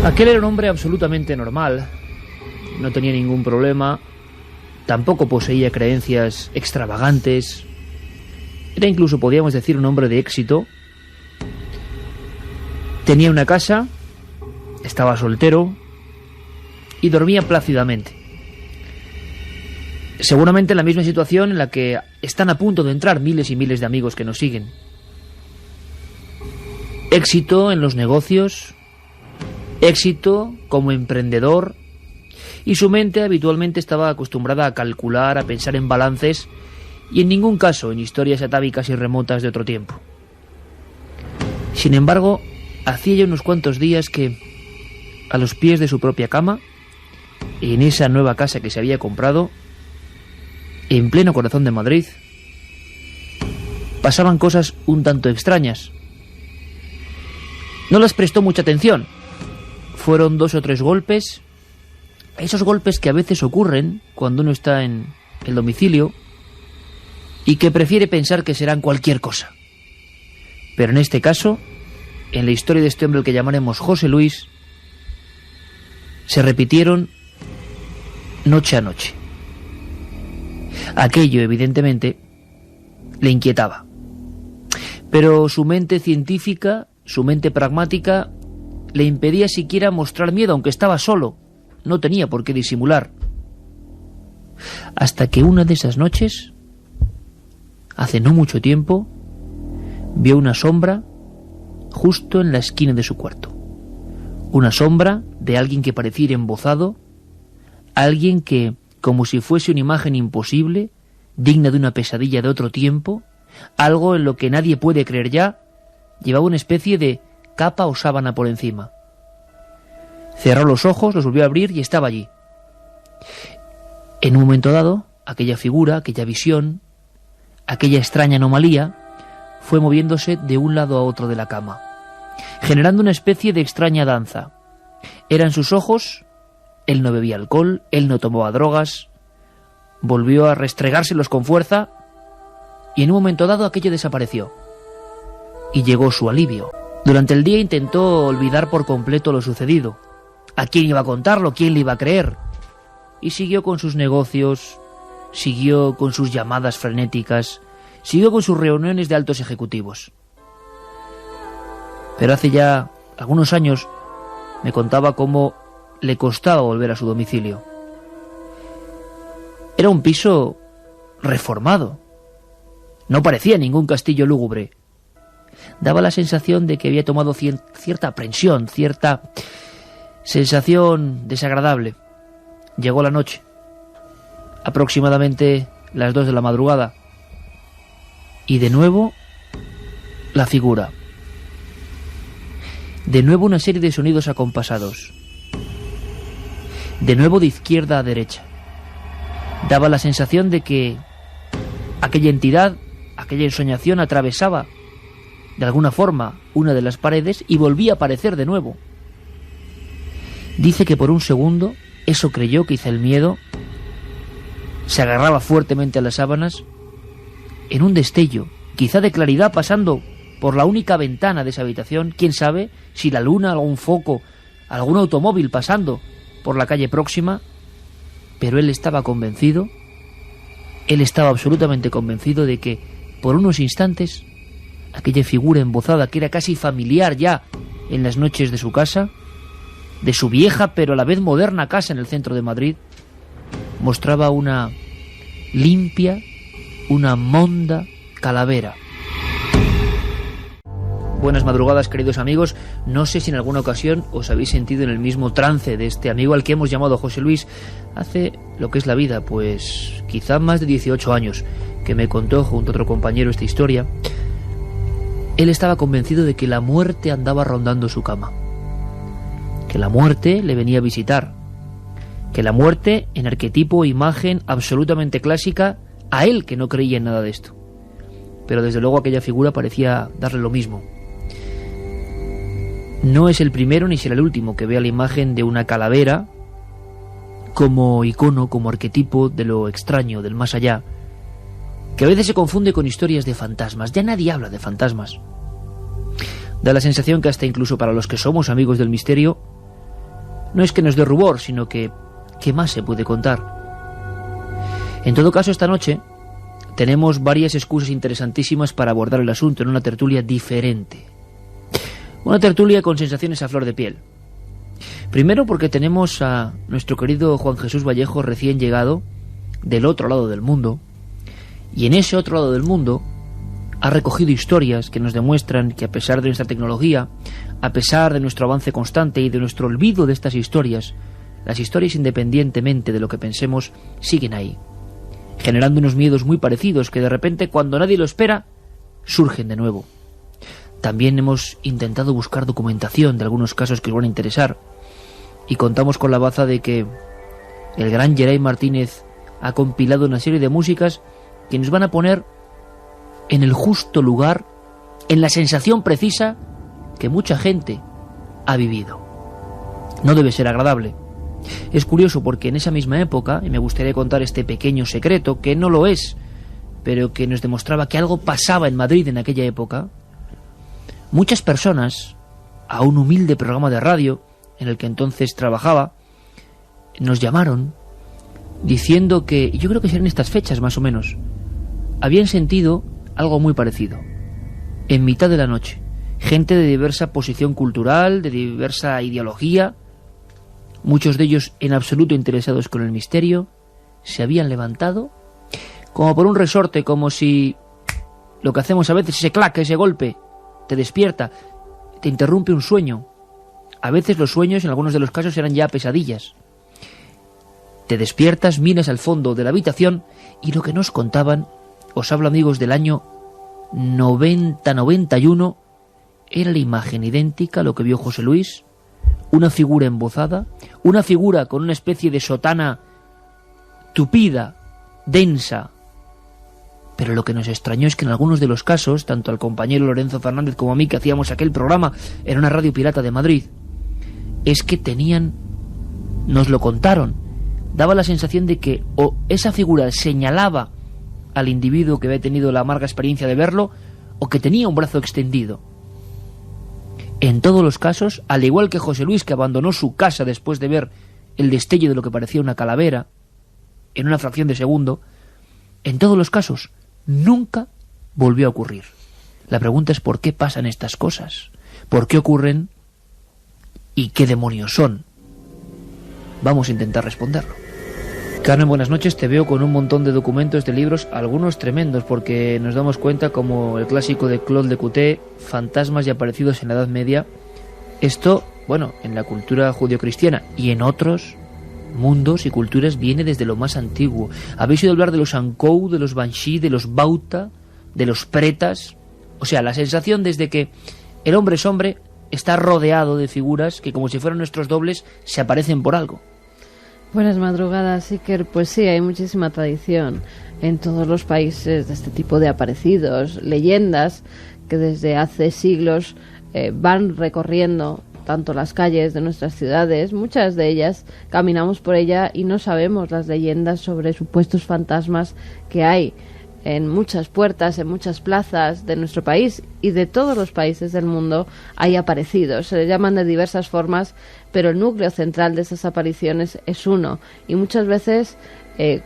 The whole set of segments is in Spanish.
Aquel era un hombre absolutamente normal, no tenía ningún problema, tampoco poseía creencias extravagantes, era incluso, podríamos decir, un hombre de éxito. Tenía una casa, estaba soltero y dormía plácidamente. Seguramente en la misma situación en la que están a punto de entrar miles y miles de amigos que nos siguen. Éxito en los negocios, éxito como emprendedor, y su mente habitualmente estaba acostumbrada a calcular, a pensar en balances y en ningún caso en historias atávicas y remotas de otro tiempo. Sin embargo, hacía ya unos cuantos días que, a los pies de su propia cama, en esa nueva casa que se había comprado, en pleno corazón de Madrid, pasaban cosas un tanto extrañas. No les prestó mucha atención. Fueron 2 o 3 golpes, esos golpes que a veces ocurren cuando uno está en el domicilio y que prefiere pensar que serán cualquier cosa. Pero en este caso, en la historia de este hombre al que llamaremos José Luis, se repitieron noche a noche. Aquello, evidentemente, le inquietaba. Pero su mente científica, su mente pragmática, le impedía siquiera mostrar miedo, aunque estaba solo. No tenía por qué disimular. Hasta que una de esas noches, hace no mucho tiempo, vio una sombra justo en la esquina de su cuarto. Una sombra de alguien que parecía ir embozado, alguien que, como si fuese una imagen imposible, digna de una pesadilla de otro tiempo, algo en lo que nadie puede creer ya, llevaba una especie de capa o sábana por encima. Cerró los ojos, los volvió a abrir y estaba allí. En un momento dado, aquella figura, aquella visión, aquella extraña anomalía, fue moviéndose de un lado a otro de la cama, generando una especie de extraña danza. Eran sus ojos, él no bebía alcohol, él no tomaba drogas, volvió a restregárselos con fuerza y en un momento dado aquello desapareció. Y llegó su alivio. Durante el día intentó olvidar por completo lo sucedido. ¿A quién iba a contarlo? ¿Quién le iba a creer? Y siguió con sus negocios, siguió con sus llamadas frenéticas, siguió con sus reuniones de altos ejecutivos. Pero hace ya algunos años me contaba cómo le costaba volver a su domicilio. Era un piso reformado. No parecía ningún castillo lúgubre. Daba la sensación de que había tomado cierta aprensión, cierta sensación desagradable. Llegó la noche, aproximadamente las 2 de la madrugada, y de nuevo la figura. De nuevo una serie de sonidos acompasados. De nuevo de izquierda a derecha. Daba la sensación de que aquella entidad, aquella ensoñación atravesaba de alguna forma una de las paredes y volvía a aparecer de nuevo. Dice que por un segundo eso creyó, quizá el miedo, se agarraba fuertemente a las sábanas. En un destello, quizá de claridad, pasando por la única ventana de esa habitación, quién sabe si la luna, algún foco, algún automóvil pasando por la calle próxima, pero él estaba convencido, él estaba absolutamente convencido de que por unos instantes aquella figura embozada que era casi familiar ya en las noches de su casa, de su vieja pero a la vez moderna casa en el centro de Madrid, mostraba una limpia, una monda calavera. Buenas madrugadas, queridos amigos. No sé si en alguna ocasión os habéis sentido en el mismo trance de este amigo al que hemos llamado José Luis. Hace lo que es la vida, pues quizá más de 18 años, que me contó junto a otro compañero esta historia. Él estaba convencido de que la muerte andaba rondando su cama, que la muerte le venía a visitar, que la muerte, en arquetipo e imagen absolutamente clásica, a él que no creía en nada de esto. Pero desde luego aquella figura parecía darle lo mismo. No es el primero ni será el último que vea la imagen de una calavera como icono, como arquetipo de lo extraño, del más allá, que a veces se confunde con historias de fantasmas. Ya nadie habla de fantasmas. Da la sensación que hasta incluso para los que somos amigos del misterio, no es que nos dé rubor, sino que ¿qué más se puede contar? En todo caso, esta noche tenemos varias excusas interesantísimas para abordar el asunto en una tertulia diferente. Una tertulia con sensaciones a flor de piel. Primero porque tenemos a nuestro querido Juan Jesús Vallejo recién llegado del otro lado del mundo, y en ese otro lado del mundo ha recogido historias que nos demuestran que a pesar de nuestra tecnología, a pesar de nuestro avance constante y de nuestro olvido de estas historias, las historias, independientemente de lo que pensemos, siguen ahí, generando unos miedos muy parecidos que de repente, cuando nadie lo espera, surgen de nuevo. También hemos intentado buscar documentación de algunos casos que os van a interesar, y contamos con la baza de que el gran Geray Martínez ha compilado una serie de músicas que nos van a poner en el justo lugar, en la sensación precisa que mucha gente ha vivido. No debe ser agradable. Es curioso porque en esa misma época, y me gustaría contar este pequeño secreto, que no lo es, pero que nos demostraba que algo pasaba en Madrid en aquella época, muchas personas, a un humilde programa de radio en el que entonces trabajaba, nos llamaron diciendo que, yo creo que serían estas fechas más o menos, habían sentido algo muy parecido. En mitad de la noche, gente de diversa posición cultural, de diversa ideología, muchos de ellos en absoluto interesados con el misterio, se habían levantado como por un resorte, como si lo que hacemos a veces, ese clac, ese golpe, te despierta, te interrumpe un sueño. A veces los sueños, en algunos de los casos, eran ya pesadillas. Te despiertas, miras al fondo de la habitación y lo que nos contaban, os hablo amigos del año 90-91, era la imagen idéntica a lo que vio José Luis, una figura embozada, una figura con una especie de sotana tupida, densa. Pero lo que nos extrañó es que en algunos de los casos, tanto al compañero Lorenzo Fernández como a mí, que hacíamos aquel programa en una radio pirata de Madrid, es que tenían, nos lo contaron, daba la sensación de que o esa figura señalaba al individuo que había tenido la amarga experiencia de verlo, o que tenía un brazo extendido. En todos los casos, al igual que José Luis, que abandonó su casa después de ver el destello de lo que parecía una calavera, en una fracción de segundo, en todos los casos, nunca volvió a ocurrir. La pregunta es ¿por qué pasan estas cosas? ¿Por qué ocurren? ¿Y qué demonios son? Vamos a intentar responderlo. Carmen, buenas noches. Te veo con un montón de documentos, de libros, algunos tremendos, porque nos damos cuenta, como el clásico de Claude Lecoulté, fantasmas y aparecidos en la Edad Media. Esto, bueno, en la cultura judio-cristiana y en otros mundos y culturas viene desde lo más antiguo. Habéis oído hablar de los Ankou, de los Banshee, de los Bauta, de los Pretas. O sea, la sensación desde que el hombre es hombre está rodeado de figuras que, como si fueran nuestros dobles, se aparecen por algo. Buenas madrugadas, Iker. Pues sí, hay muchísima tradición en todos los países de este tipo de aparecidos, leyendas que desde hace siglos van recorriendo tanto las calles de nuestras ciudades. Muchas de ellas caminamos por ella y no sabemos las leyendas sobre supuestos fantasmas que hay en muchas puertas, en muchas plazas de nuestro país y de todos los países del mundo. Hay aparecidos, se les llaman de diversas formas, pero el núcleo central de esas apariciones es uno. Y muchas veces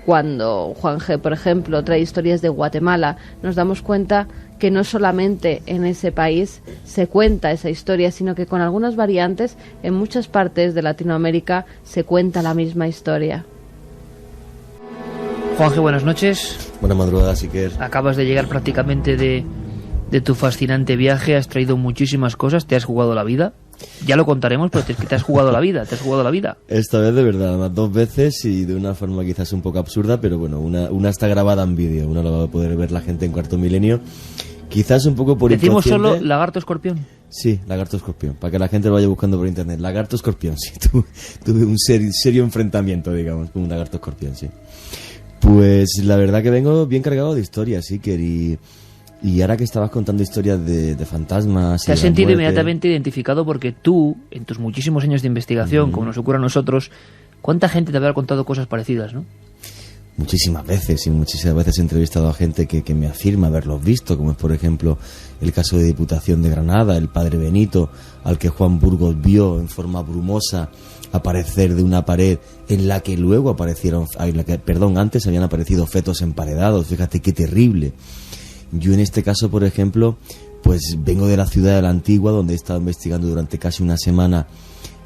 cuando Juan G, por ejemplo, trae historias de Guatemala, nos damos cuenta que no solamente en ese país se cuenta esa historia, sino que con algunas variantes en muchas partes de Latinoamérica se cuenta la misma historia. Juanje, buenas noches. Buenas madrugadas, Iker. Acabas de llegar prácticamente de tu fascinante viaje, has traído muchísimas cosas, te has jugado la vida. Ya lo contaremos, pero te has jugado la vida, te has jugado la vida. Esta vez de verdad, además 2 veces y de una forma quizás un poco absurda, pero bueno, una está grabada en vídeo, una la va a poder ver la gente en Cuarto Milenio. Quizás un poco por ¿Decimos inconsciente. solo lagarto escorpión? Sí, lagarto escorpión, para que la gente lo vaya buscando por internet. Lagarto escorpión, sí, tuve un serio enfrentamiento, digamos, con un lagarto escorpión, sí. Pues la verdad que vengo bien cargado de historias, Iker, y ahora que estabas contando historias de fantasmas... Te has sentido inmediatamente identificado porque tú, en tus muchísimos años de investigación, como nos ocurre a nosotros, ¿cuánta gente te habrá contado cosas parecidas, no? muchísimas veces he entrevistado a gente que me afirma haberlos visto, como es por ejemplo el caso de Diputación de Granada, el padre Benito, al que Juan Burgos vio en forma brumosa aparecer de una pared en la que luego antes habían aparecido fetos emparedados. Fíjate qué terrible. Yo en este caso, por ejemplo, pues vengo de la ciudad de la Antigua, donde he estado investigando durante casi una semana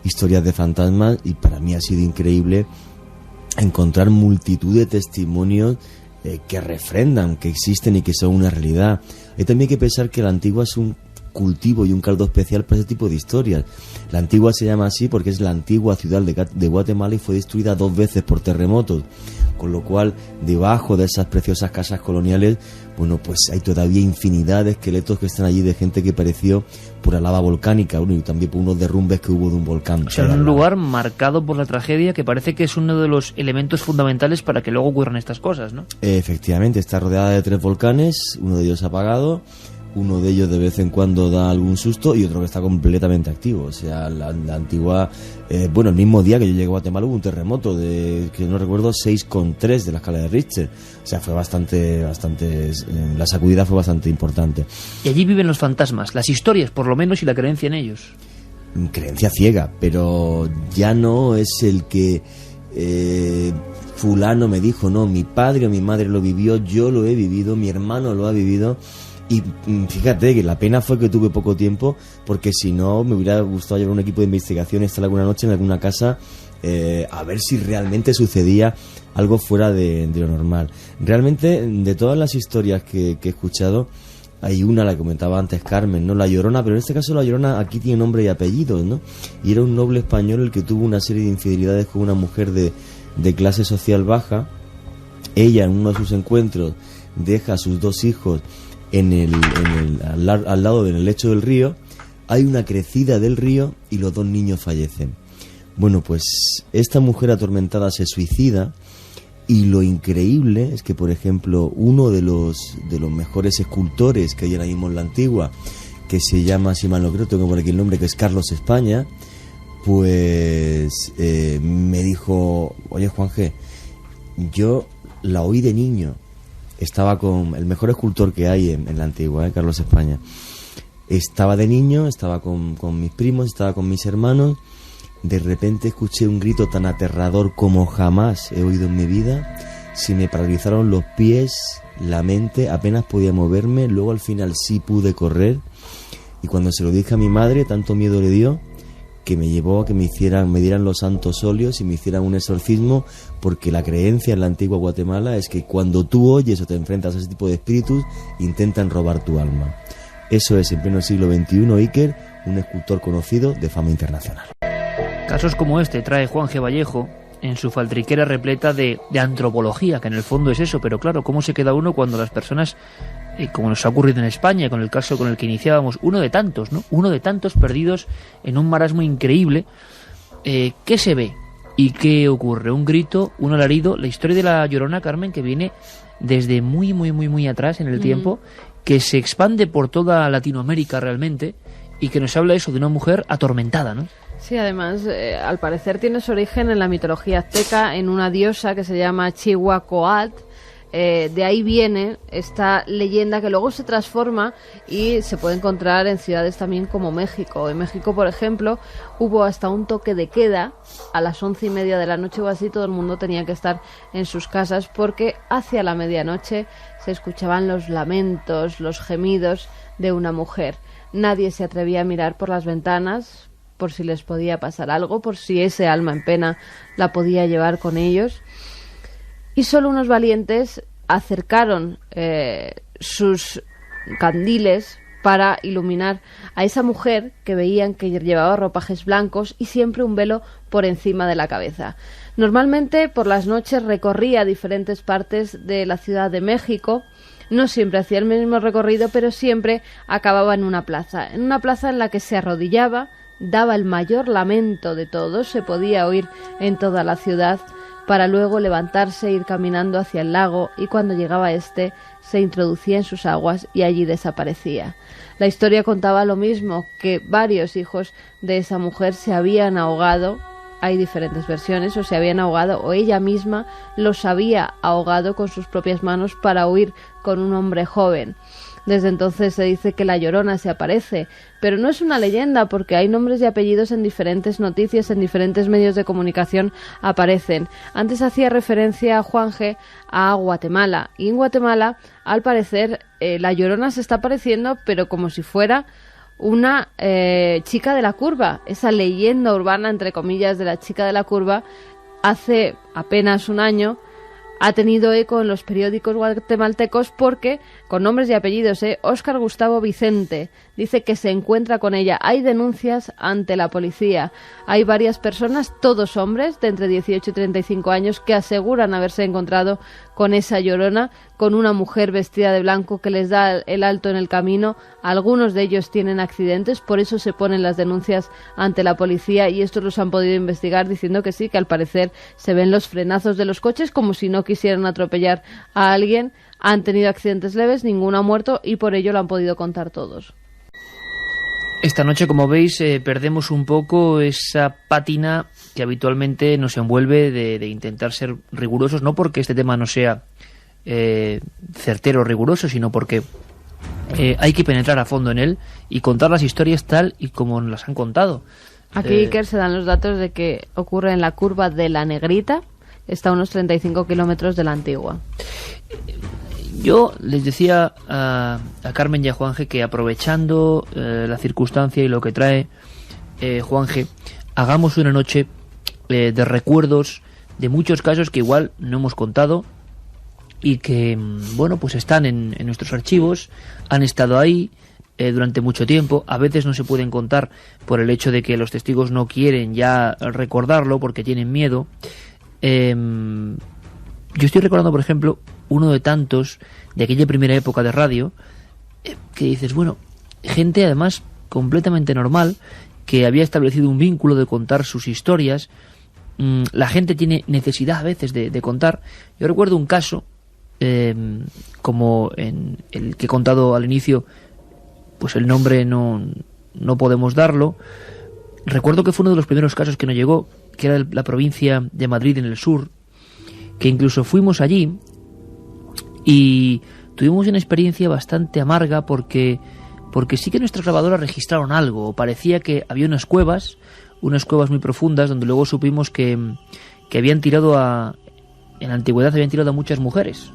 historias de fantasmas, y para mí ha sido increíble encontrar multitud de testimonios que refrendan que existen y que son una realidad. Hay también que pensar que la Antigua es un cultivo y un caldo especial para ese tipo de historias. La Antigua se llama así porque es la antigua ciudad de Guatemala y fue destruida 2 veces por terremotos, con lo cual debajo de esas preciosas casas coloniales, bueno, pues hay todavía infinidad de esqueletos que están allí de gente que pereció por la lava volcánica, y también por unos derrumbes que hubo de un volcán. O sea, un lugar marcado por la tragedia que parece que es uno de los elementos fundamentales para que luego ocurran estas cosas, ¿no? Efectivamente, está rodeada de 3 volcanes, uno de ellos apagado, uno de ellos de vez en cuando da algún susto y otro que está completamente activo. O sea, la Antigua, el mismo día que yo llegué a Guatemala hubo un terremoto de, que no recuerdo, 6,3 de la escala de Richter. O sea, fue bastante, la sacudida fue bastante importante. Y allí viven los fantasmas, las historias por lo menos, y la creencia en ellos. Creencia ciega, pero ya no es el que fulano me dijo, no, mi padre o mi madre lo vivió, yo lo he vivido, mi hermano lo ha vivido. Y fíjate que la pena fue que tuve poco tiempo, porque si no me hubiera gustado llevar un equipo de investigación y estar alguna noche en alguna casa a ver si realmente sucedía algo fuera de lo normal. Realmente, de todas las historias que he escuchado, hay una, la que comentaba antes Carmen, ¿no? La Llorona, pero en este caso la Llorona aquí tiene nombre y apellido, ¿no? Y era un noble español el que tuvo una serie de infidelidades con una mujer de clase social baja. Ella, en uno de sus encuentros, deja a sus 2 hijos al lado del lecho del río. Hay una crecida del río y los 2 niños fallecen. Bueno, pues esta mujer atormentada se suicida, y lo increíble es que, por ejemplo, uno de los mejores escultores que hay ahora mismo en la Antigua, que se llama, si mal no creo, tengo por aquí el nombre, que es Carlos España, pues me dijo: oye, Juan G., yo la oí de niño. Estaba con el mejor escultor que hay en la Antigua, Carlos España. Estaba de niño, estaba con mis primos, estaba con mis hermanos. De repente escuché un grito tan aterrador como jamás he oído en mi vida. Se me paralizaron los pies, la mente, apenas podía moverme. Luego al final sí pude correr. Y cuando se lo dije a mi madre, tanto miedo le dio que me llevó a que me dieran los santos óleos y me hicieran un exorcismo, porque la creencia en la Antigua Guatemala es que cuando tú oyes o te enfrentas a ese tipo de espíritus, intentan robar tu alma. Eso es, en pleno siglo XXI, Iker, un escultor conocido de fama internacional. Casos como este trae Juan G. Vallejo en su faltriquera repleta de antropología, que en el fondo es eso, pero claro, ¿cómo se queda uno cuando las personas, como nos ha ocurrido en España, con el caso con el que iniciábamos, uno de tantos, ¿no? Uno de tantos perdidos en un marasmo increíble? ¿Qué se ve y qué ocurre? Un grito, un alarido, la historia de la Llorona, Carmen, que viene desde muy atrás en el tiempo, que se expande por toda Latinoamérica realmente, y que nos habla eso de una mujer atormentada, ¿no? Sí, además, al parecer tiene su origen en la mitología azteca, en una diosa que se llama Chihuacoatl. De ahí viene esta leyenda que luego se transforma y se puede encontrar en ciudades también como México. En México, por ejemplo, hubo hasta un toque de queda a las 11:30 de la noche o así. Todo el mundo tenía que estar en sus casas porque hacia la medianoche se escuchaban los lamentos, los gemidos de una mujer. Nadie se atrevía a mirar por las ventanas por si les podía pasar algo, por si ese alma en pena la podía llevar con ellos. Y solo unos valientes acercaron sus candiles para iluminar a esa mujer que veían que llevaba ropajes blancos y siempre un velo por encima de la cabeza. Normalmente por las noches recorría diferentes partes de la Ciudad de México. No siempre hacía el mismo recorrido, pero siempre acababa en una plaza en la que se arrodillaba, daba el mayor lamento de todos, se podía oír en toda la ciudad, para luego levantarse e ir caminando hacia el lago, y cuando llegaba este se introducía en sus aguas y allí desaparecía. La historia contaba lo mismo, que varios hijos de esa mujer se habían ahogado hay diferentes versiones, o se habían ahogado o ella misma los había ahogado con sus propias manos para huir con un hombre joven. Desde entonces se dice que la Llorona se aparece, pero no es una leyenda porque hay nombres y apellidos en diferentes noticias, en diferentes medios de comunicación aparecen. Antes hacía referencia Juanje a Guatemala, y en Guatemala, al parecer, la Llorona se está apareciendo, pero como si fuera una chica de la curva. Esa leyenda urbana, entre comillas, de la chica de la curva, hace apenas un año ha tenido eco en los periódicos guatemaltecos porque, con nombres y apellidos, Óscar Gustavo Vicente dice que se encuentra con ella. Hay denuncias ante la policía. Hay varias personas, todos hombres, de entre 18 y 35 años, que aseguran haberse encontrado con esa Llorona, con una mujer vestida de blanco que les da el alto en el camino. Algunos de ellos tienen accidentes, por eso se ponen las denuncias ante la policía, y estos los han podido investigar diciendo que sí, que al parecer se ven los frenazos de los coches como si no quisieran atropellar a alguien. Han tenido accidentes leves, ninguno ha muerto, y por ello lo han podido contar todos. Esta noche, como veis, perdemos un poco esa pátina que habitualmente nos envuelve de intentar ser rigurosos, no porque este tema no sea certero o riguroso, sino porque hay que penetrar a fondo en él y contar las historias tal y como nos las han contado. Aquí, Iker, se dan los datos de que ocurre en la curva de la Negrita, está a unos 35 kilómetros de la Antigua. Yo les decía a Carmen y a Juanje que, aprovechando la circunstancia y lo que trae Juanje, hagamos una noche de recuerdos de muchos casos que igual no hemos contado y que, bueno, pues están en nuestros archivos, han estado ahí durante mucho tiempo. A veces no se pueden contar por el hecho de que los testigos no quieren ya recordarlo porque tienen miedo. Yo estoy recordando, por ejemplo, uno de tantos de aquella primera época de radio, que dices, bueno, gente además completamente normal, que había establecido un vínculo de contar sus historias. La gente tiene necesidad a veces de contar. Yo recuerdo un caso, como en el que he contado al inicio, pues el nombre no podemos darlo. Recuerdo que fue uno de los primeros casos que nos llegó, que era la provincia de Madrid, en el sur, que incluso fuimos allí y tuvimos una experiencia bastante amarga porque sí que nuestras grabadoras registraron algo. Parecía que había unas cuevas muy profundas, donde luego supimos que habían tirado en la antigüedad habían tirado a muchas mujeres.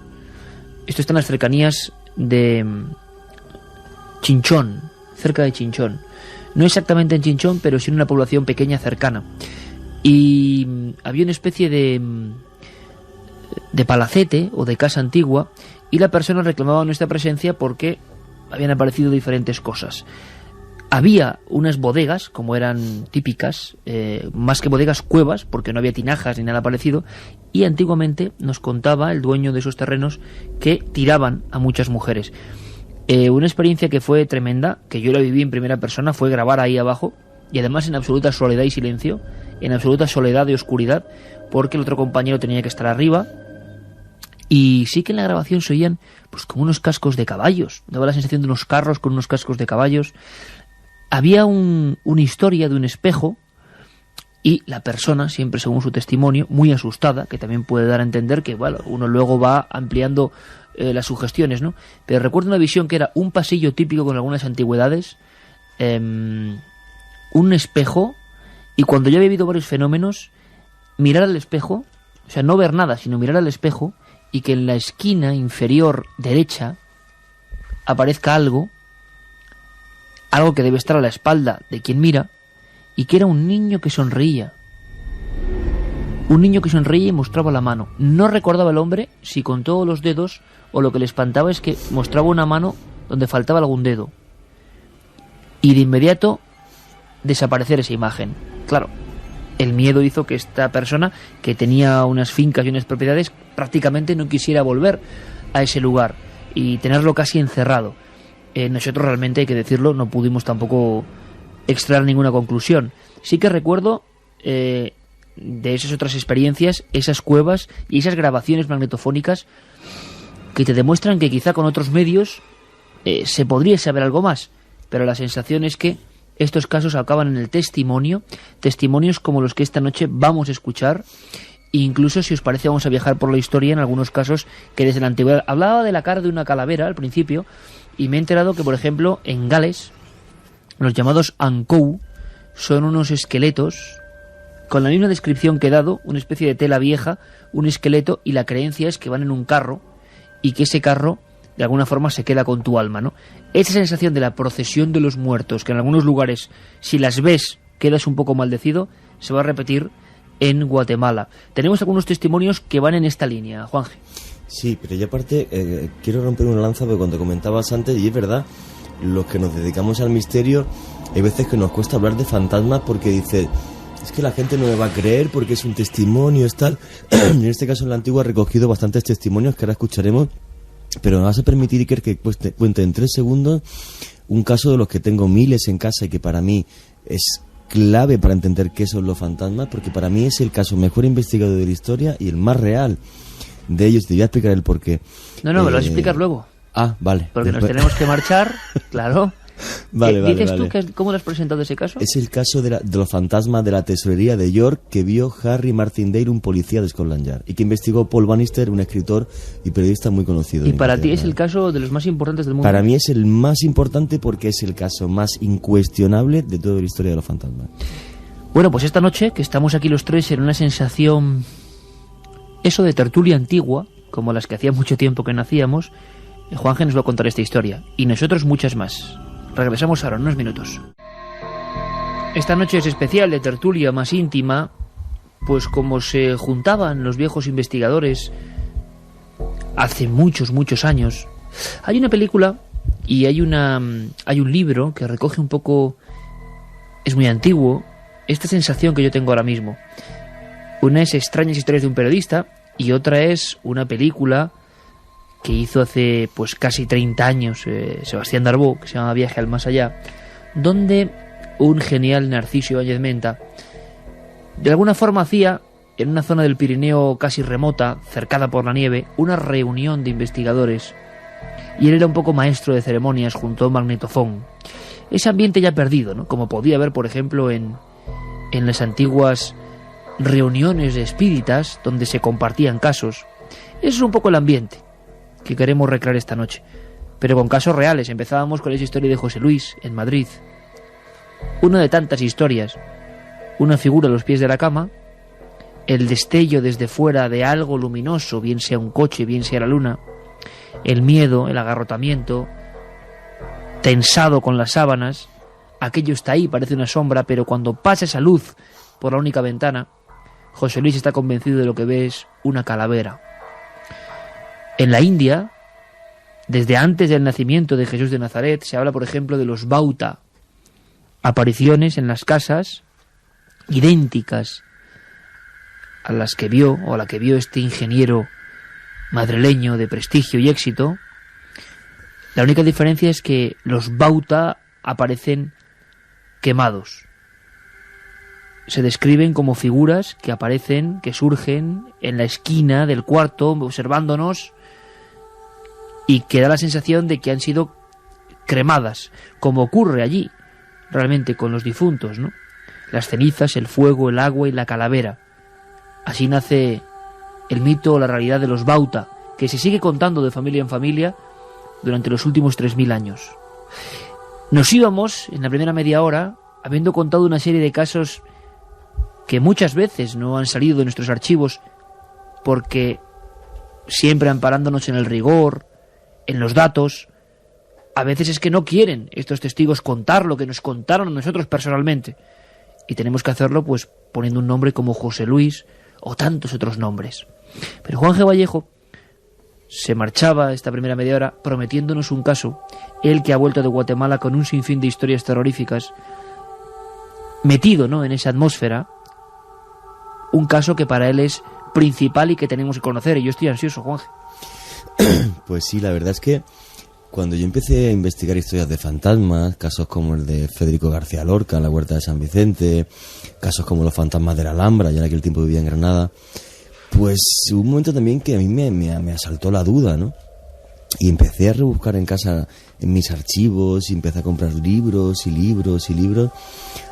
Esto está en las cercanías de Chinchón, cerca de Chinchón. No exactamente en Chinchón, pero sí en una población pequeña cercana. Y había una especie de palacete o de casa antigua, y la persona reclamaba nuestra presencia porque habían aparecido diferentes cosas. Había unas bodegas, como eran típicas, más que bodegas, cuevas, porque no había tinajas ni nada parecido, y antiguamente nos contaba el dueño de esos terrenos que tiraban a muchas mujeres. Una experiencia que fue tremenda, que yo la viví en primera persona, fue grabar ahí abajo, y además en absoluta soledad y silencio, en absoluta soledad y oscuridad, porque el otro compañero tenía que estar arriba. Y sí que en la grabación se oían pues como unos cascos de caballos, daba la sensación de unos carros con unos cascos de caballos. Había una historia de un espejo, y la persona, siempre según su testimonio, muy asustada, que también puede dar a entender que, bueno, uno luego va ampliando las sugestiones, ¿no? Pero recuerdo una visión que era un pasillo típico con algunas antigüedades, un espejo, y cuando ya había habido varios fenómenos, mirar al espejo, o sea, no ver nada, sino mirar al espejo, y que en la esquina inferior derecha aparezca algo que debe estar a la espalda de quien mira, y que era un niño que sonreía. Un niño que sonreía y mostraba la mano. No recordaba el hombre si con todos los dedos, o lo que le espantaba es que mostraba una mano donde faltaba algún dedo. Y de inmediato desaparecer esa imagen. Claro, el miedo hizo que esta persona, que tenía unas fincas y unas propiedades, prácticamente no quisiera volver a ese lugar y tenerlo casi encerrado. Nosotros realmente, hay que decirlo, no pudimos tampoco extraer ninguna conclusión. Sí que recuerdo de esas otras experiencias, esas cuevas y esas grabaciones magnetofónicas que te demuestran que quizá con otros medios se podría saber algo más, pero la sensación es que estos casos acaban en el testimonio, testimonios como los que esta noche vamos a escuchar. Incluso, si os parece, vamos a viajar por la historia en algunos casos que desde la antigüedad. Hablaba de la cara de una calavera al principio, y me he enterado que, por ejemplo, en Gales, los llamados Ankou son unos esqueletos con la misma descripción que he dado, una especie de tela vieja, un esqueleto, y la creencia es que van en un carro y que ese carro de alguna forma se queda con tu alma, ¿no? Esa sensación de la procesión de los muertos, que en algunos lugares, si las ves, quedas un poco maldecido, se va a repetir en Guatemala. Tenemos algunos testimonios que van en esta línea, Juanje. Sí, pero yo aparte quiero romper una lanza, porque cuando comentabas antes, y es verdad, los que nos dedicamos al misterio, hay veces que nos cuesta hablar de fantasmas porque dice, es que la gente no me va a creer porque es un testimonio, es tal. En este caso, en la Antigua, he recogido bastantes testimonios que ahora escucharemos, pero me vas a permitir, Iker, que cuente en 3 segundos un caso de los que tengo miles en casa y que para mí es clave para entender qué son los fantasmas, porque para mí es el caso mejor investigado de la historia y el más real de ellos. Te voy a explicar el porqué. No, me lo vas a explicar luego. Ah, vale. Porque nos tenemos que marchar, claro. Vale. ¿Dices tú cómo lo has presentado ese caso? Es el caso de los fantasmas de la tesorería de York que vio Harry Martindale, un policía de Scotland Yard, y que investigó Paul Bannister, un escritor y periodista muy conocido. ¿Y para ti es el caso de los más importantes del mundo? Para mí es el más importante porque es el caso más incuestionable de toda la historia de los fantasmas. Bueno, pues esta noche, que estamos aquí los tres en una sensación, eso de tertulia antigua, como las que hacía mucho tiempo que no hacíamos, Juanje nos va a contar esta historia, y nosotros muchas más. Regresamos ahora en unos minutos. Esta noche es especial, de tertulia más íntima, pues como se juntaban los viejos investigadores hace muchos años. Hay una película y hay un libro que recoge un poco, es muy antiguo, esta sensación que yo tengo ahora mismo. Una es Extrañas historias de un periodista y otra es una película que hizo hace pues casi 30 años Sebastián Darboux, que se llama Viaje al Más Allá, donde un genial Narciso Ibáñez Menta de alguna forma hacía, en una zona del Pirineo casi remota, cercada por la nieve, una reunión de investigadores, y él era un poco maestro de ceremonias junto a un magnetofón. Ese ambiente ya perdido, ¿no? Como podía haber, por ejemplo, en las antiguas reuniones de espíritas donde se compartían casos. Eso es un poco el ambiente que queremos recrear esta noche, pero con casos reales. Empezábamos con esa historia de José Luis en Madrid, una de tantas historias, una figura a los pies de la cama, el destello desde fuera de algo luminoso, bien sea un coche, bien sea la luna, el miedo, el agarrotamiento, tensado con las sábanas, aquello está ahí, parece una sombra, pero cuando pasa esa luz por la única ventana, José Luis está convencido de lo que ve es una calavera. En la India, desde antes del nacimiento de Jesús de Nazaret, se habla, por ejemplo, de los bauta, apariciones en las casas idénticas a las que vio, o a la que vio este ingeniero madrileño de prestigio y éxito. La única diferencia es que los bauta aparecen quemados. Se describen como figuras que aparecen, que surgen en la esquina del cuarto observándonos, y que da la sensación de que han sido cremadas, como ocurre allí realmente con los difuntos, ¿no? Las cenizas, el fuego, el agua y la calavera. Así nace el mito o la realidad de los bauta, que se sigue contando de familia en familia durante los últimos 3000 años. Nos íbamos en la primera media hora habiendo contado una serie de casos que muchas veces no han salido de nuestros archivos porque, siempre amparándonos en el rigor, en los datos, a veces es que no quieren estos testigos contar lo que nos contaron a nosotros personalmente, y tenemos que hacerlo pues poniendo un nombre como José Luis o tantos otros nombres. Pero Juanje Vallejo se marchaba esta primera media hora prometiéndonos un caso, él que ha vuelto de Guatemala con un sinfín de historias terroríficas, metido, ¿no?, en esa atmósfera, un caso que para él es principal y que tenemos que conocer, y yo estoy ansioso, Juanje. Pues sí, la verdad es que cuando yo empecé a investigar historias de fantasmas, casos como el de Federico García Lorca en la Huerta de San Vicente, casos como los fantasmas de la Alhambra, ya en aquel tiempo vivía en Granada, pues hubo un momento también que a mí me asaltó la duda, ¿no? Y empecé a rebuscar en casa, en mis archivos, y empecé a comprar libros y libros y libros,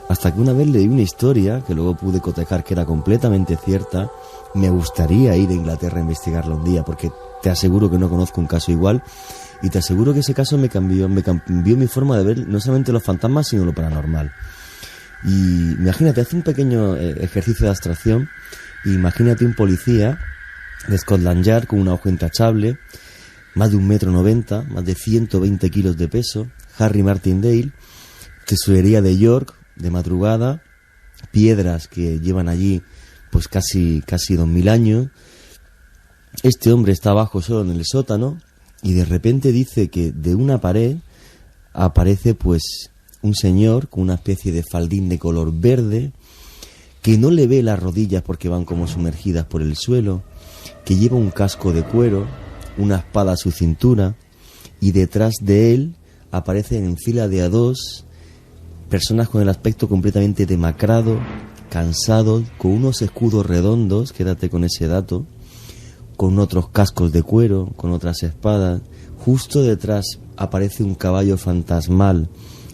hasta que una vez leí una historia, que luego pude cotejar que era completamente cierta. Me gustaría ir a Inglaterra a investigarla un día, porque te aseguro que no conozco un caso igual, y te aseguro que ese caso me cambió mi forma de ver no solamente los fantasmas, sino lo paranormal. Y imagínate, haz un pequeño ejercicio de abstracción. Imagínate un policía de Scotland Yard con una hoja intachable, más de 1,90 m, más de 120 kilos de peso, Harry Martindale, tesorería de York, de madrugada, piedras que llevan allí pues casi 2000 años. Este hombre está abajo solo en el sótano, y de repente dice que de una pared aparece pues un señor con una especie de faldín de color verde, que no le ve las rodillas porque van como sumergidas por el suelo, que lleva un casco de cuero, una espada a su cintura, y detrás de él aparecen en fila de a dos personas con el aspecto completamente demacrado, cansados, con unos escudos redondos, quédate con ese dato, con otros cascos de cuero, con otras espadas. Justo detrás aparece un caballo fantasmal,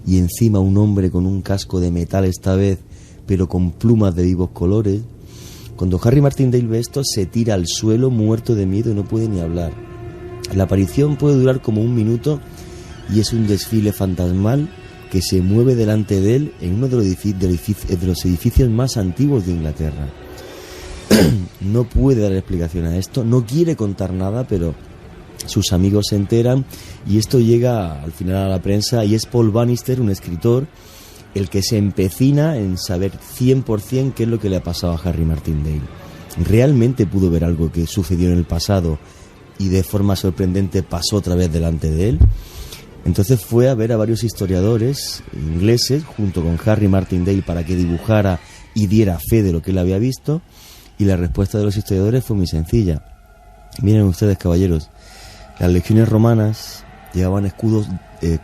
y encima un hombre con un casco de metal esta vez, pero con plumas de vivos colores. Cuando Harry Martindale ve esto, se tira al suelo muerto de miedo y no puede ni hablar. La aparición puede durar como 1 minuto, y es un desfile fantasmal que se mueve delante de él en uno de los edificios más antiguos de Inglaterra. No puede dar explicación a esto, no quiere contar nada, pero sus amigos se enteran, y esto llega al final a la prensa, y es Paul Bannister, un escritor, el que se empecina en saber 100% qué es lo que le ha pasado a Harry Martindale. Realmente pudo ver algo que sucedió en el pasado y de forma sorprendente pasó otra vez delante de él. Entonces fue a ver a varios historiadores ingleses junto con Harry Martindale para que dibujara y diera fe de lo que él había visto, y la respuesta de los historiadores fue muy sencilla. Miren ustedes, caballeros, las legiones romanas llevaban escudos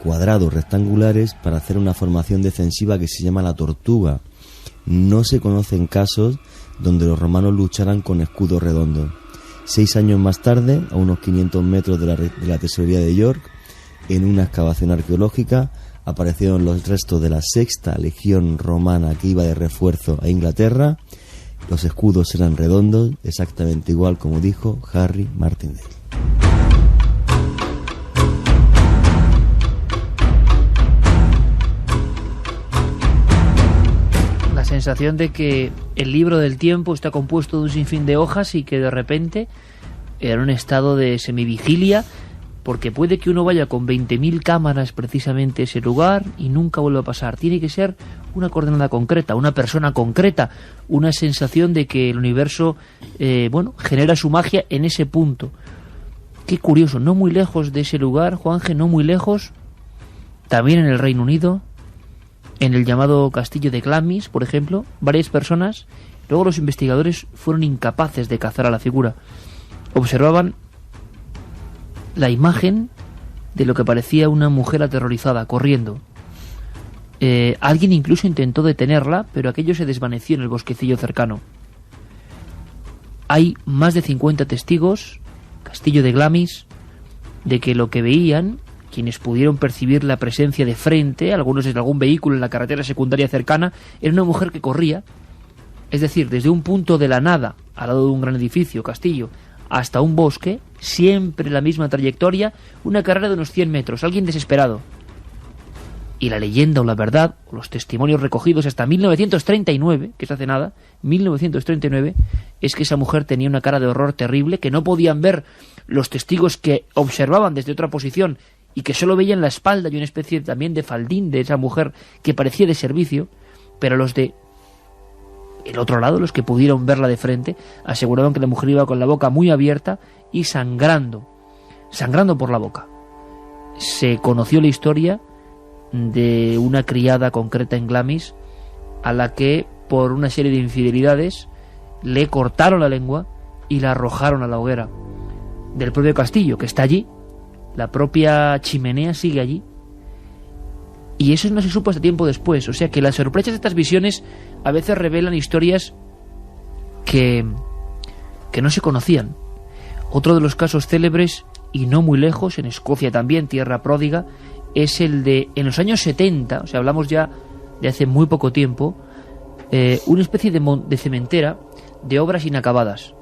cuadrados, rectangulares, para hacer una formación defensiva que se llama la tortuga. No se conocen casos donde los romanos lucharan con escudos redondos. 6 años más tarde, a unos 500 metros de la tesorería de York, en una excavación arqueológica, aparecieron los restos de la 6ª legión romana que iba de refuerzo a Inglaterra. Los escudos eran redondos, exactamente igual como dijo Harry Martindale. La sensación de que el libro del tiempo está compuesto de un sinfín de hojas y que de repente, en un estado de semivigilia, porque puede que uno vaya con 20.000 cámaras precisamente a ese lugar y nunca vuelva a pasar. Tiene que ser una coordenada concreta, una persona concreta, una sensación de que el universo genera su magia en ese punto. Qué curioso, no muy lejos de ese lugar, Juanje, no muy lejos, también en el Reino Unido, en el llamado castillo de Glamis, por ejemplo, varias personas, luego los investigadores fueron incapaces de cazar a la figura. Observaban la imagen de lo que parecía una mujer aterrorizada, corriendo. Alguien incluso intentó detenerla, pero aquello se desvaneció en el bosquecillo cercano. Hay más de 50 testigos, castillo de Glamis, de que lo que veían, quienes pudieron percibir la presencia de frente, algunos desde algún vehículo en la carretera secundaria cercana, era una mujer que corría, es decir, desde un punto de la nada, al lado de un gran edificio, castillo, hasta un bosque, siempre la misma trayectoria, una carrera de unos 100 metros, alguien desesperado. Y la leyenda o la verdad, o los testimonios recogidos hasta 1939, que es hace nada, 1939, es que esa mujer tenía una cara de horror terrible que no podían ver los testigos que observaban desde otra posición y que solo veían la espalda y una especie también de faldín de esa mujer que parecía de servicio, pero los de el otro lado, los que pudieron verla de frente, aseguraban que la mujer iba con la boca muy abierta y sangrando por la boca. Se conoció la historia de una criada concreta en Glamis a la que, por una serie de infidelidades, le cortaron la lengua y la arrojaron a la hoguera del propio castillo, que está allí. La propia chimenea sigue allí. Y eso no se supo hasta tiempo después. O sea que las sorpresas de estas visiones a veces revelan historias que no se conocían. Otro de los casos célebres y no muy lejos, en Escocia también, tierra pródiga, es el de, en los años 70, o sea, hablamos ya de hace muy poco tiempo, una especie de cementera de obras inacabadas.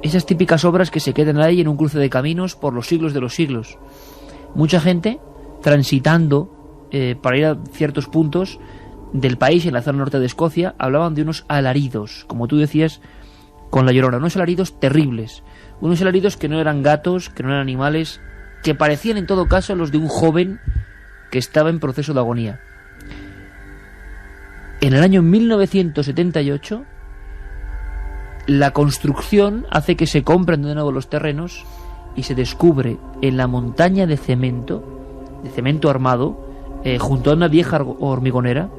Esas típicas obras que se quedan ahí en un cruce de caminos por los siglos de los siglos. Mucha gente transitando para ir a ciertos puntos del país, en la zona norte de Escocia, hablaban de unos alaridos, como tú decías, con La Llorona, unos alaridos terribles, unos alaridos que no eran gatos, que no eran animales, que parecían en todo caso los de un joven que estaba en proceso de agonía. En el año 1978, la construcción hace que se compren de nuevo los terrenos y se descubre en la montaña de cemento armado, junto a una vieja hormigonera,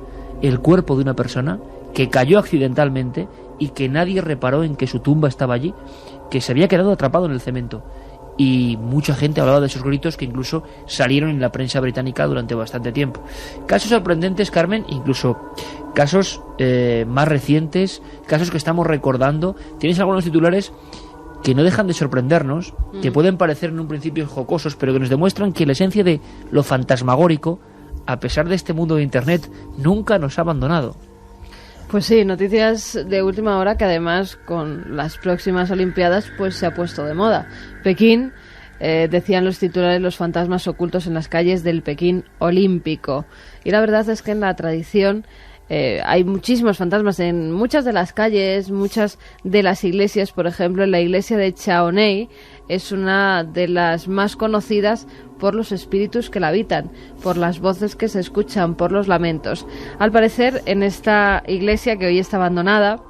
el cuerpo de una persona que cayó accidentalmente y que nadie reparó en que su tumba estaba allí, que se había quedado atrapado en el cemento. Y mucha gente hablaba de esos gritos que incluso salieron en la prensa británica durante bastante tiempo. Casos sorprendentes, Carmen, incluso casos más recientes, casos que estamos recordando. Tienes algunos titulares que no dejan de sorprendernos, que pueden parecer en un principio jocosos, pero que nos demuestran que la esencia de lo fantasmagórico, a pesar de este mundo de Internet, nunca nos ha abandonado. Pues sí, noticias de última hora que además con las próximas Olimpiadas pues se ha puesto de moda. Pekín, decían los titulares, los fantasmas ocultos en las calles del Pekín olímpico. Y la verdad es que en la tradición hay muchísimos fantasmas en muchas de las calles, muchas de las iglesias. Por ejemplo, en la iglesia de Chaonei es una de las más conocidas por los espíritus que la habitan, por las voces que se escuchan, por los lamentos. Al parecer, en esta iglesia, que hoy está abandonada,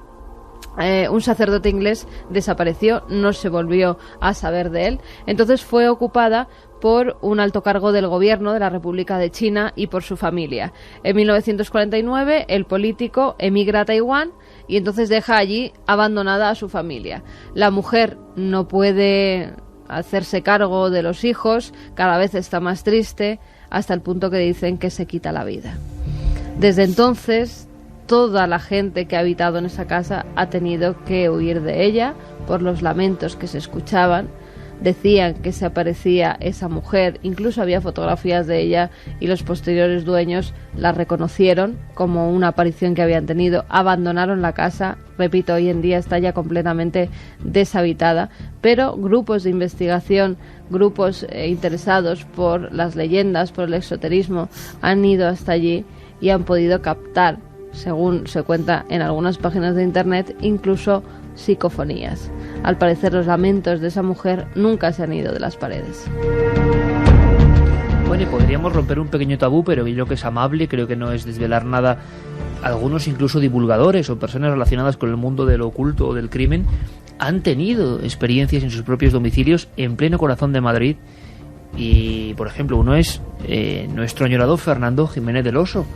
un sacerdote inglés desapareció, no se volvió a saber de él. Entonces fue ocupada por un alto cargo del gobierno de la República de China y por su familia. En 1949 el político emigra a Taiwán y entonces deja allí abandonada a su familia. La mujer no puede hacerse cargo de los hijos, cada vez está más triste, hasta el punto que dicen que se quita la vida. Desde entonces, toda la gente que ha habitado en esa casa ha tenido que huir de ella por los lamentos que se escuchaban. Decían que se aparecía esa mujer, incluso había fotografías de ella y los posteriores dueños la reconocieron como una aparición que habían tenido, abandonaron la casa. Repito, hoy en día está ya completamente deshabitada, pero grupos de investigación, grupos interesados por las leyendas, por el esoterismo, han ido hasta allí y han podido captar, según se cuenta en algunas páginas de internet, incluso psicofonías. Al parecer los lamentos de esa mujer nunca se han ido de las paredes. Bueno, y podríamos romper un pequeño tabú, pero yo creo que es amable, creo que no es desvelar nada. Algunos incluso divulgadores o personas relacionadas con el mundo del oculto o del crimen han tenido experiencias en sus propios domicilios en pleno corazón de Madrid. Y, por ejemplo, uno es nuestro añorado Fernando Jiménez del Oso,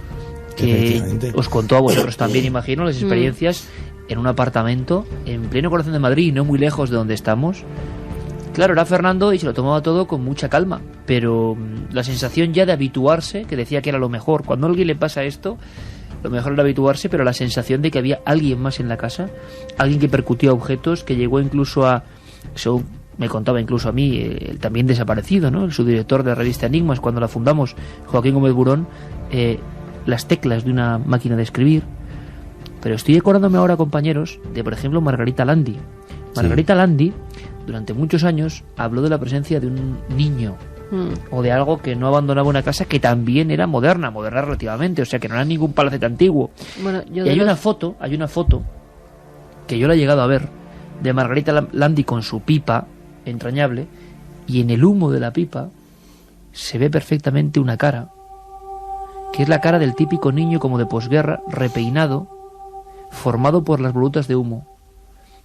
que os contó a vosotros también, imagino, las experiencias en un apartamento en pleno corazón de Madrid, no muy lejos de donde estamos. Claro, era Fernando y se lo tomaba todo con mucha calma, pero la sensación ya de habituarse, que decía que era lo mejor, cuando a alguien le pasa esto, lo mejor era habituarse, pero la sensación de que había alguien más en la casa, alguien que percutía objetos, que llegó incluso a... Eso me contaba incluso a mí, el también desaparecido, ¿no?, el subdirector de la revista Enigmas, cuando la fundamos, Joaquín Gómez Burón, las teclas de una máquina de escribir. Pero estoy acordándome ahora, compañeros, de, por ejemplo, Margarita Landi. Margarita Landi, durante muchos años, habló de la presencia de un niño o de algo que no abandonaba una casa, que también era moderna relativamente, o sea, que no era ningún palacete antiguo. Bueno, y hay una foto que yo la he llegado a ver, de Margarita Landi con su pipa entrañable, y en el humo de la pipa se ve perfectamente una cara, que es la cara del típico niño como de posguerra, repeinado, formado por las volutas de humo.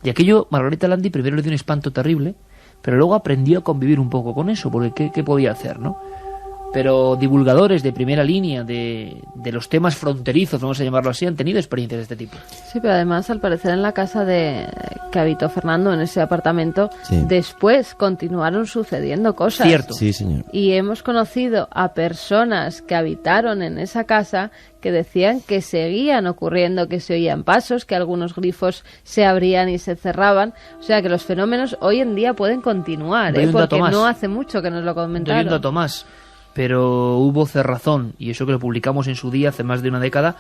Y aquello, Margarita Landi primero le dio un espanto terrible, pero luego aprendió a convivir un poco con eso, porque ¿qué podía hacer, no? Pero divulgadores de primera línea de los temas fronterizos, vamos a llamarlo así, han tenido experiencias de este tipo. Sí, pero además, al parecer, en la casa que habitó Fernando en ese apartamento, después continuaron sucediendo cosas. Cierto. Sí, señor. Y hemos conocido a personas que habitaron en esa casa que decían que seguían ocurriendo, que se oían pasos, que algunos grifos se abrían y se cerraban. O sea que los fenómenos hoy en día pueden continuar, porque no hace mucho que nos lo comentaron. Doy un dato más, pero hubo cerrazón, y eso que lo publicamos en su día, hace más de una década,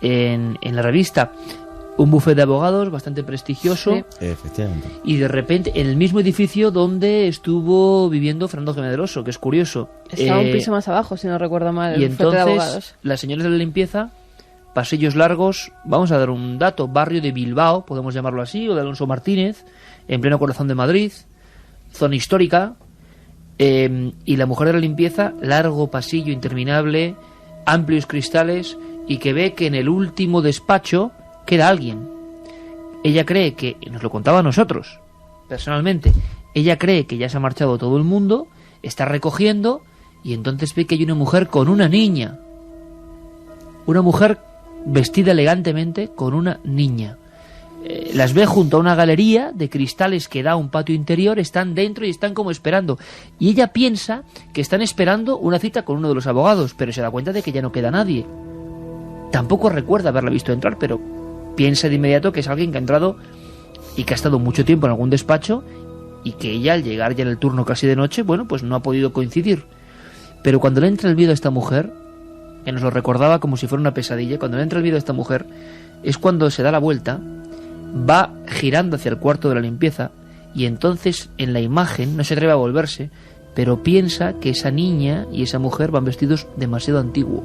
en la revista. Un bufete de abogados bastante prestigioso. Sí. Efectivamente. Y de repente, en el mismo edificio donde estuvo viviendo Fernando Jiménez del Oso, que es curioso. Estaba un piso más abajo, si no recuerdo mal, y el bufete de abogados. entonces, las señoras de la limpieza, pasillos largos, vamos a dar un dato, barrio de Bilbao, podemos llamarlo así, o de Alonso Martínez, en pleno corazón de Madrid, zona histórica, y la mujer de la limpieza, largo pasillo interminable, amplios cristales, y que ve que en el último despacho queda alguien. Ella cree que, nos lo contaba a nosotros, personalmente, ella cree que ya se ha marchado todo el mundo, está recogiendo, y entonces ve que hay una mujer con una niña. Una mujer vestida elegantemente con una niña. Las ve junto a una galería de cristales que da a un patio interior, están dentro y están como esperando. Y ella piensa que están esperando una cita con uno de los abogados, pero se da cuenta de que ya no queda nadie. Tampoco recuerda haberla visto entrar, pero piensa de inmediato que es alguien que ha entrado y que ha estado mucho tiempo en algún despacho y que ella, al llegar ya en el turno casi de noche, bueno, pues no ha podido coincidir. Pero cuando le entra el miedo a esta mujer, que nos lo recordaba como si fuera una pesadilla, cuando le entra el miedo a esta mujer, es cuando se da la vuelta, va girando hacia el cuarto de la limpieza, y entonces en la imagen no se atreve a volverse, pero piensa que esa niña y esa mujer van vestidos demasiado antiguo.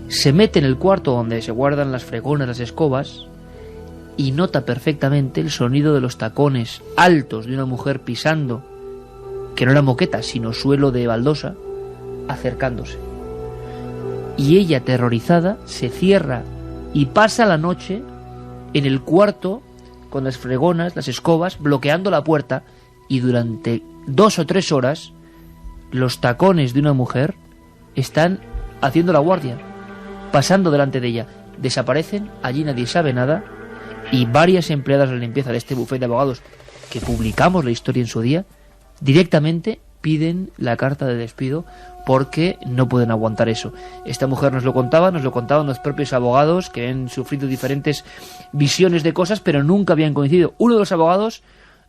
Se mete en el cuarto donde se guardan las fregonas, las escobas, y nota perfectamente el sonido de los tacones altos de una mujer pisando, que no era moqueta, sino suelo de baldosa, acercándose. Y ella, aterrorizada, se cierra y pasa la noche en el cuarto con las fregonas, las escobas, bloqueando la puerta, y durante 2 o 3 horas los tacones de una mujer están haciendo la guardia, pasando delante de ella. Desaparecen, allí nadie sabe nada, y varias empleadas de la limpieza de este bufete de abogados, que publicamos la historia en su día, directamente piden la carta de despido porque no pueden aguantar eso. Esta mujer nos lo contaban los propios abogados, que han sufrido diferentes visiones de cosas, pero nunca habían coincidido. Uno de los abogados,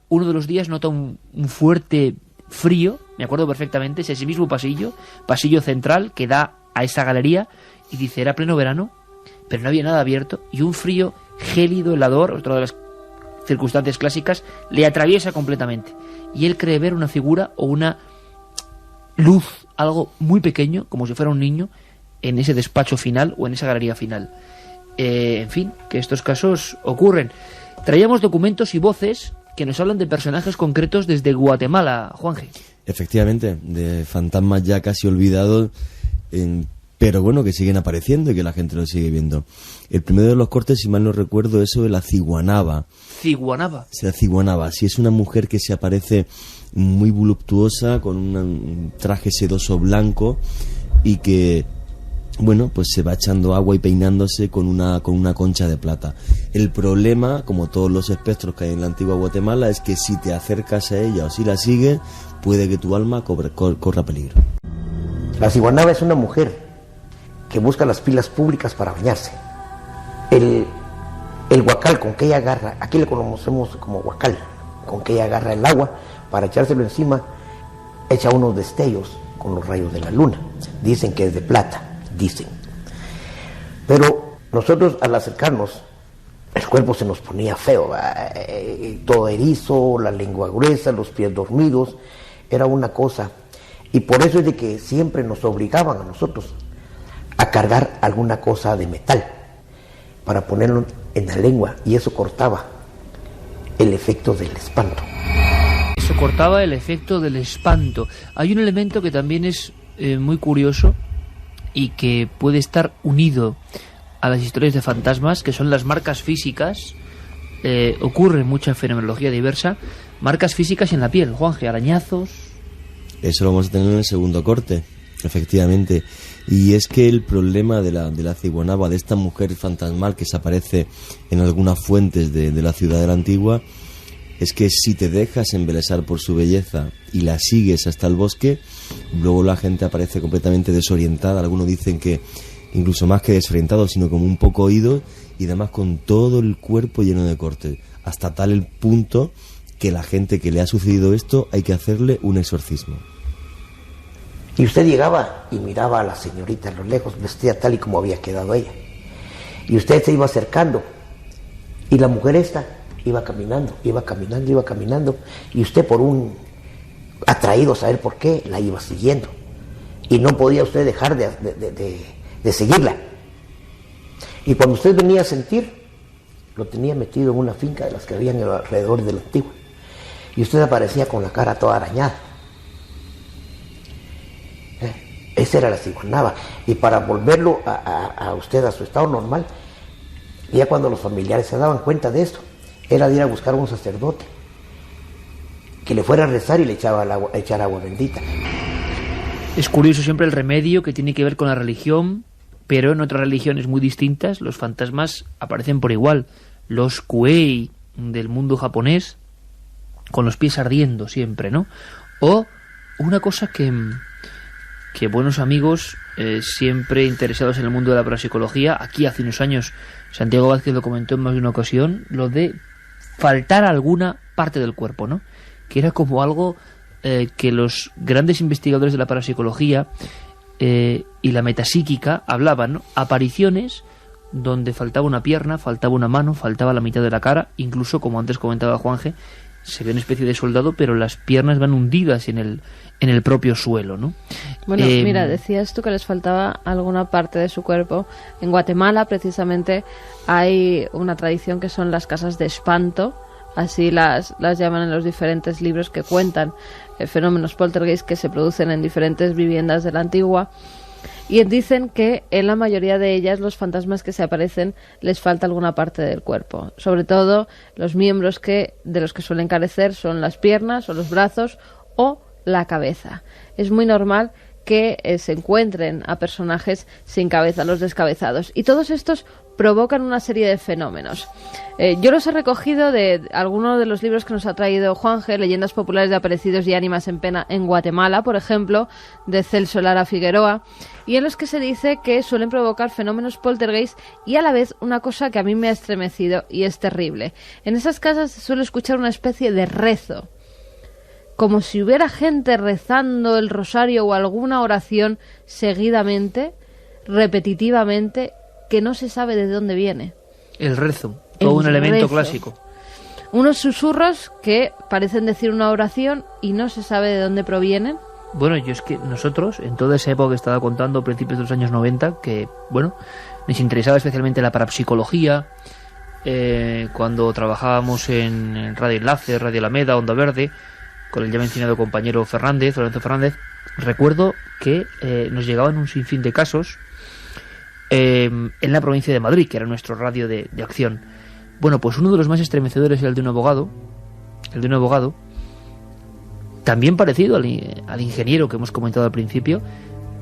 uno de los días, nota un fuerte frío, me acuerdo perfectamente, es ese mismo pasillo central que da a esa galería, y dice, era pleno verano, pero no había nada abierto, y un frío gélido, helador, otra de las circunstancias clásicas, le atraviesa completamente. Y él cree ver una figura o una luz, algo muy pequeño, como si fuera un niño, en ese despacho final o en esa galería final. En fin, que estos casos ocurren. Traíamos documentos y voces que nos hablan de personajes concretos desde Guatemala, Juanje. Efectivamente, de fantasmas ya casi olvidados, pero bueno, que siguen apareciendo y que la gente lo sigue viendo. El primero de los cortes, si mal no recuerdo, eso de la ciguanaba. ¿Ciguanaba? La ciguanaba, sí, es una mujer que se aparece muy voluptuosa, con un traje sedoso blanco, y que, bueno, pues se va echando agua y peinándose con una concha de plata. El problema, como todos los espectros que hay en la antigua Guatemala, es que si te acercas a ella o si la sigues, puede que tu alma corra peligro. La ciguanaba es una mujer que busca las pilas públicas para bañarse. El huacal con que ella agarra, aquí le conocemos como huacal, con que ella agarra el agua para echárselo encima, echa unos destellos con los rayos de la luna. Dicen que es de plata, dicen. Pero nosotros, al acercarnos, el cuerpo se nos ponía feo, todo erizo, la lengua gruesa, los pies dormidos, era una cosa. Y por eso es de que siempre nos obligaban a nosotros a cargar alguna cosa de metal para ponerlo en la lengua, y eso cortaba el efecto del espanto. Eso cortaba el efecto del espanto. Hay un elemento que también es muy curioso y que puede estar unido a las historias de fantasmas, que son las marcas físicas. Ocurre mucha fenomenología diversa. Marcas físicas en la piel, Juanje, arañazos. Eso lo vamos a tener en el segundo corte. Efectivamente. Y es que el problema de la ciguanaba, de esta mujer fantasmal que se aparece en algunas fuentes de la ciudad de la Antigua, es que si te dejas embelesar por su belleza y la sigues hasta el bosque, luego la gente aparece completamente desorientada. Algunos dicen que incluso más que desorientado, sino como un poco oído, y además con todo el cuerpo lleno de cortes, hasta tal el punto que la gente que le ha sucedido esto hay que hacerle un exorcismo. Y usted llegaba y miraba a la señorita a lo lejos, vestida tal y como había quedado ella. Y usted se iba acercando, y la mujer esta iba caminando, y usted, por un atraído a saber por qué, la iba siguiendo. Y no podía usted dejar de seguirla. Y cuando usted venía a sentir, lo tenía metido en una finca de las que habían alrededor de la Antigua. Y usted aparecía con la cara toda arañada. Esa era la ciguanaba. Y para volverlo a usted a su estado normal, ya cuando los familiares se daban cuenta de esto, era de ir a buscar a un sacerdote que le fuera a rezar y le echar agua bendita. Es curioso siempre el remedio que tiene que ver con la religión, pero en otras religiones muy distintas los fantasmas aparecen por igual. Los kuei del mundo japonés, con los pies ardiendo siempre, ¿no? O una cosa que buenos amigos, siempre interesados en el mundo de la parapsicología, aquí hace unos años Santiago Vázquez lo comentó en más de una ocasión, lo de faltar alguna parte del cuerpo, ¿no? Que era como algo que los grandes investigadores de la parapsicología y la metapsíquica hablaban, ¿no? Apariciones donde faltaba una pierna, faltaba una mano, faltaba la mitad de la cara, incluso, como antes comentaba Juanje, se ve una especie de soldado, pero las piernas van hundidas en el propio suelo, ¿no? Bueno, mira, decías tú que les faltaba alguna parte de su cuerpo. En Guatemala, precisamente, hay una tradición que son las casas de espanto, así las llaman en los diferentes libros que cuentan fenómenos poltergeist que se producen en diferentes viviendas de la Antigua. Y dicen que en la mayoría de ellas los fantasmas que se aparecen les falta alguna parte del cuerpo. Sobre todo los miembros de los que suelen carecer son las piernas o los brazos o la cabeza. Es muy normal que se encuentren a personajes sin cabeza, los descabezados. Y todos estos provocan una serie de fenómenos. Yo los he recogido de algunos de los libros que nos ha traído Juanje, Leyendas populares de aparecidos y ánimas en pena en Guatemala, por ejemplo, de Celso Lara Figueroa, y en los que se dice que suelen provocar fenómenos poltergeist y a la vez una cosa que a mí me ha estremecido y es terrible. En esas casas se suele escuchar una especie de rezo, como si hubiera gente rezando el rosario o alguna oración seguidamente, repetitivamente, que no se sabe de dónde viene. El rezo, todo un elemento clásico. Unos susurros que parecen decir una oración y no se sabe de dónde provienen. Bueno, yo es que nosotros, en toda esa época que estaba contando, a principios de los años 90, que, bueno, nos interesaba especialmente la parapsicología, cuando trabajábamos en Radio Enlace, Radio Alameda, Onda Verde, con el ya mencionado compañero Lorenzo Fernández, recuerdo que nos llegaban un sinfín de casos en la provincia de Madrid, que era nuestro radio de acción. Bueno, pues uno de los más estremecedores era el de un abogado, también parecido al ingeniero que hemos comentado al principio,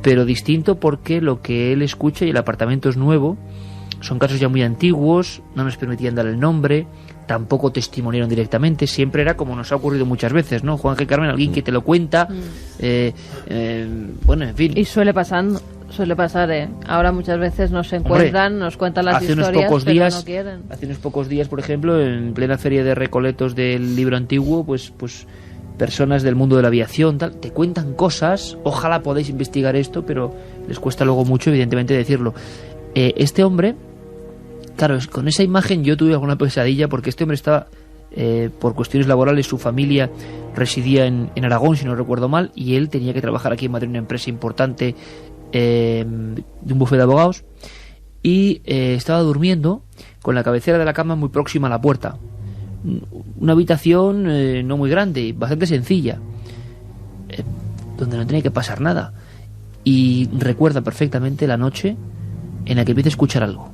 pero distinto porque lo que él escucha y el apartamento es nuevo, son casos ya muy antiguos, no nos permitían dar el nombre, tampoco testimoniaron directamente, siempre era como nos ha ocurrido muchas veces, ¿no? Juanje, Carmen, alguien que te lo cuenta, bueno, en fin. Y suele pasar, ¿eh? Ahora muchas veces nos encuentran, nos cuentan las historias, pero no quieren. Hace unos pocos días, por ejemplo, en plena feria de recoletos del libro antiguo, pues personas del mundo de la aviación, tal, te cuentan cosas, ojalá podáis investigar esto, pero les cuesta luego mucho, evidentemente, decirlo. Este hombre, claro, con esa imagen yo tuve alguna pesadilla, porque este hombre estaba, por cuestiones laborales, su familia residía en Aragón, si no recuerdo mal, y él tenía que trabajar aquí en Madrid en una empresa importante de un bufete de abogados, y estaba durmiendo con la cabecera de la cama muy próxima a la puerta. Una habitación no muy grande, bastante sencilla, donde no tenía que pasar nada, y recuerda perfectamente la noche en la que empieza a escuchar algo.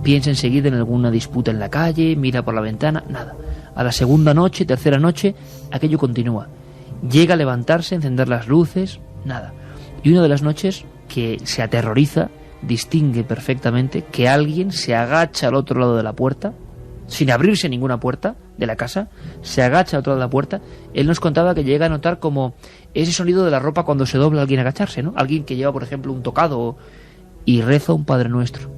Piensa enseguida en alguna disputa en la calle, mira por la ventana, nada. A la segunda noche, tercera noche, aquello continúa. Llega a levantarse, encender las luces, nada. Y una de las noches que se aterroriza, distingue perfectamente que alguien se agacha al otro lado de la puerta, sin abrirse ninguna puerta de la casa, se agacha al otro lado de la puerta. Él nos contaba que llega a notar como ese sonido de la ropa cuando se dobla alguien agacharse, ¿no? Alguien que lleva, por ejemplo, un tocado y reza un Padre Nuestro.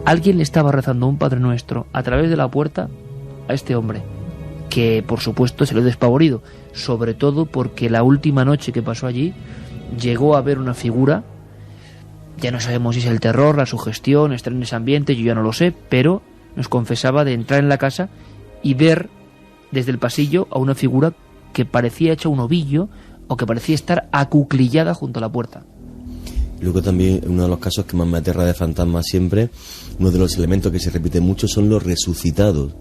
Alguien le estaba rezando un Padre Nuestro a través de la puerta a este hombre, que por supuesto se lo despavorido, sobre todo porque la última noche que pasó allí llegó a ver una figura. Ya no sabemos si es el terror, la sugestión, estar en ese ambiente, yo ya no lo sé, pero nos confesaba de entrar en la casa y ver desde el pasillo a una figura que parecía hecha un ovillo o que parecía estar acuclillada junto a la puerta. Luego también uno de los casos que más me aterra de fantasmas siempre, uno de los elementos que se repite mucho son los resucitados.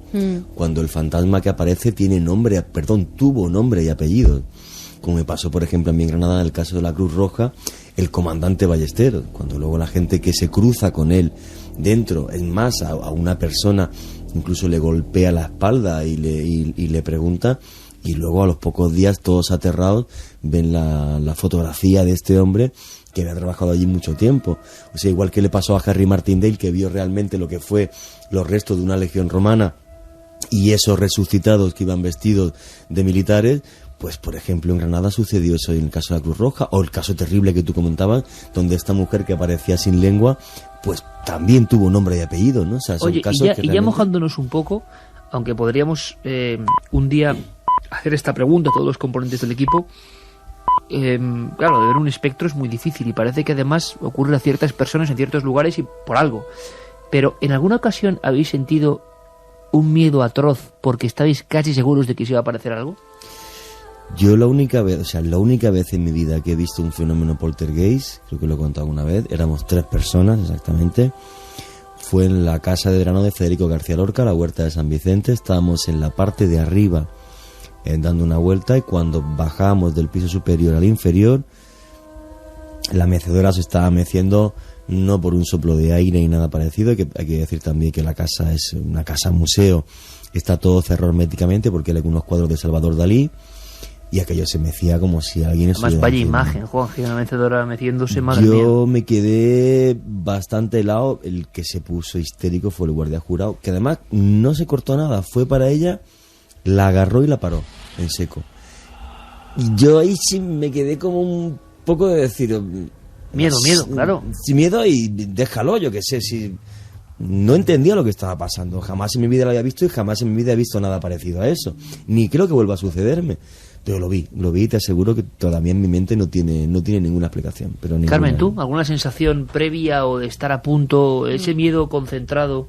Cuando el fantasma que aparece tuvo nombre y apellido. Como me pasó, por ejemplo, a mí en Granada, en el caso de la Cruz Roja, el comandante Ballesteros, cuando luego la gente que se cruza con él dentro, en masa, a una persona, incluso le golpea la espalda y le pregunta, y luego a los pocos días, todos aterrados, ven la fotografía de este hombre que había trabajado allí mucho tiempo. O sea, igual que le pasó a Harry Martindale, que vio realmente lo que fue los restos de una legión romana y esos resucitados que iban vestidos de militares. Pues, por ejemplo, en Granada sucedió eso en el caso de la Cruz Roja, o el caso terrible que tú comentabas, donde esta mujer que aparecía sin lengua, pues también tuvo nombre y apellido, ¿no? O sea, son casos que realmente... ya mojándonos un poco, aunque podríamos un día hacer esta pregunta a todos los componentes del equipo, claro, de ver un espectro es muy difícil y parece que además ocurre a ciertas personas en ciertos lugares y por algo. Pero, ¿en alguna ocasión habéis sentido un miedo atroz porque estabais casi seguros de que se iba a aparecer algo? Yo la única vez en mi vida que he visto un fenómeno poltergeist, creo que lo he contado alguna vez, éramos 3 personas exactamente, fue en la casa de verano de Federico García Lorca, la Huerta de San Vicente. Estábamos en la parte de arriba dando una vuelta, y cuando bajábamos del piso superior al inferior, la mecedora se estaba meciendo no por un soplo de aire ni nada parecido. Hay que decir también que la casa es una casa museo, está todo cerrado herméticamente porque hay algunos cuadros de Salvador Dalí, y aquello se mecía como si alguien estuviera... Además, vaya imagen, Juan, una mecedora meciéndose, madre mía. Yo me quedé bastante helado. El que se puso histérico fue el guardia jurado, que además no se cortó nada, fue para ella, la agarró y la paró en seco. Y yo ahí sí me quedé como un poco de decir... Miedo, claro. Sí, miedo, y déjalo, yo qué sé, si... No entendía lo que estaba pasando, jamás en mi vida lo había visto y jamás en mi vida he visto nada parecido a eso, ni creo que vuelva a sucederme. Pero lo vi y te aseguro que todavía en mi mente no tiene ninguna explicación. Pero ninguna. Carmen, ¿tú? ¿Alguna sensación previa o de estar a punto, ese miedo concentrado?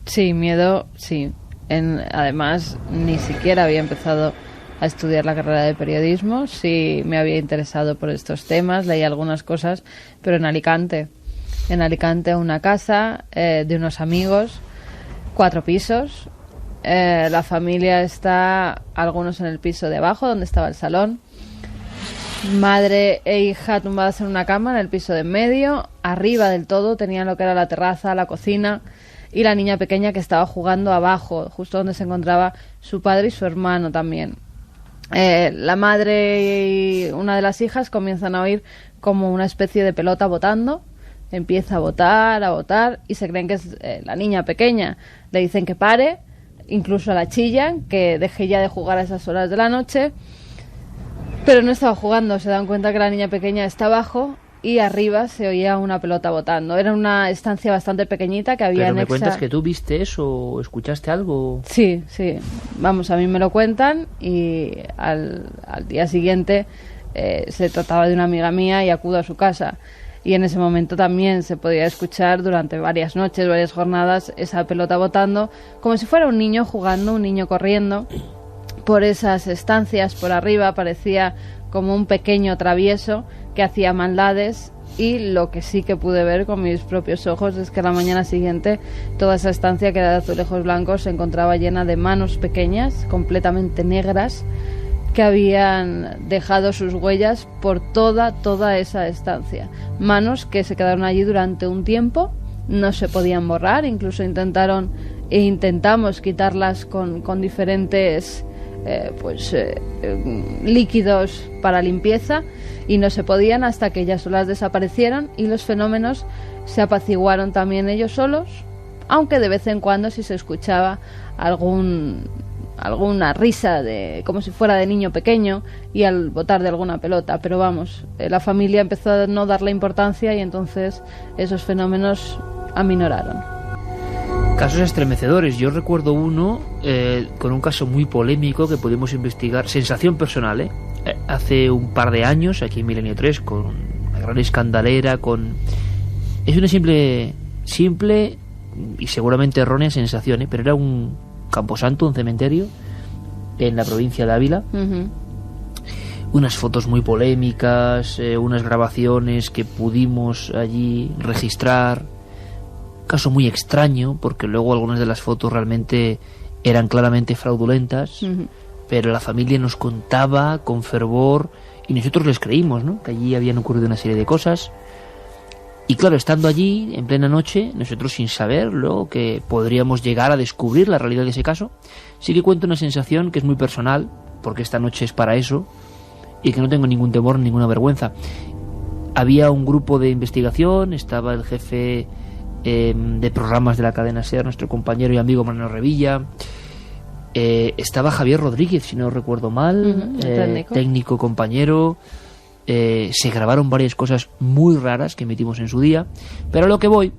Sí, miedo, sí. Además, ni siquiera había empezado a estudiar la carrera de periodismo. Sí me había interesado por estos temas, leí algunas cosas, pero en Alicante, una casa de unos amigos, 4 pisos. La familia está, algunos en el piso de abajo, donde estaba el salón. Madre e hija tumbadas en una cama en el piso de en medio. Arriba del todo tenían lo que era la terraza, la cocina, y la niña pequeña que estaba jugando abajo, justo donde se encontraba su padre y su hermano también. La madre y una de las hijas comienzan a oír como una especie de pelota botando. Empieza a botar, y se creen que es la niña pequeña. Le dicen que pare, incluso la chillan, que deje ya de jugar a esas horas de la noche, pero no estaba jugando. Se dan cuenta que la niña pequeña está abajo y arriba se oía una pelota botando. Era una estancia bastante pequeñita que había ¿Pero me anexa... cuentas que tú viste eso o escuchaste algo? Sí. Vamos, a mí me lo cuentan, y al día siguiente se trataba de una amiga mía y acudo a su casa. Y en ese momento también se podía escuchar durante varias noches, varias jornadas, esa pelota botando, como si fuera un niño jugando, un niño corriendo por esas estancias por arriba. Parecía como un pequeño travieso que hacía maldades, y lo que sí que pude ver con mis propios ojos es que la mañana siguiente toda esa estancia, que era de azulejos blancos, se encontraba llena de manos pequeñas, completamente negras, que habían dejado sus huellas por toda esa estancia. Manos que se quedaron allí durante un tiempo, no se podían borrar, incluso intentamos quitarlas con diferentes líquidos para limpieza, y no se podían hasta que ellas solas desaparecieron y los fenómenos se apaciguaron también ellos solos, aunque de vez en cuando sí se escuchaba alguna risa como si fuera de niño pequeño y al botar de alguna pelota, pero vamos, la familia empezó a no darle importancia y entonces esos fenómenos aminoraron. Casos estremecedores. Yo recuerdo uno con un caso muy polémico que pudimos investigar, sensación personal, hace un par de años aquí en Milenio 3, con una gran escandalera, es una simple y seguramente errónea sensación, pero era un camposanto, un cementerio en la provincia de Ávila. Uh-huh. Unas fotos muy polémicas, unas grabaciones que pudimos allí registrar. Caso muy extraño, porque luego algunas de las fotos realmente eran claramente fraudulentas. Uh-huh. Pero la familia nos contaba con fervor y nosotros les creímos, ¿no?, que allí habían ocurrido una serie de cosas. Y claro, estando allí en plena noche, nosotros sin saber luego que podríamos llegar a descubrir la realidad de ese caso, sí que cuento una sensación que es muy personal, porque esta noche es para eso, y que no tengo ningún temor, ninguna vergüenza. Había un grupo de investigación, estaba el jefe de programas de la cadena SER, nuestro compañero y amigo Manuel Revilla, estaba Javier Rodríguez, si no recuerdo mal, técnico compañero. Se grabaron varias cosas muy raras que emitimos en su día, pero a lo que voy,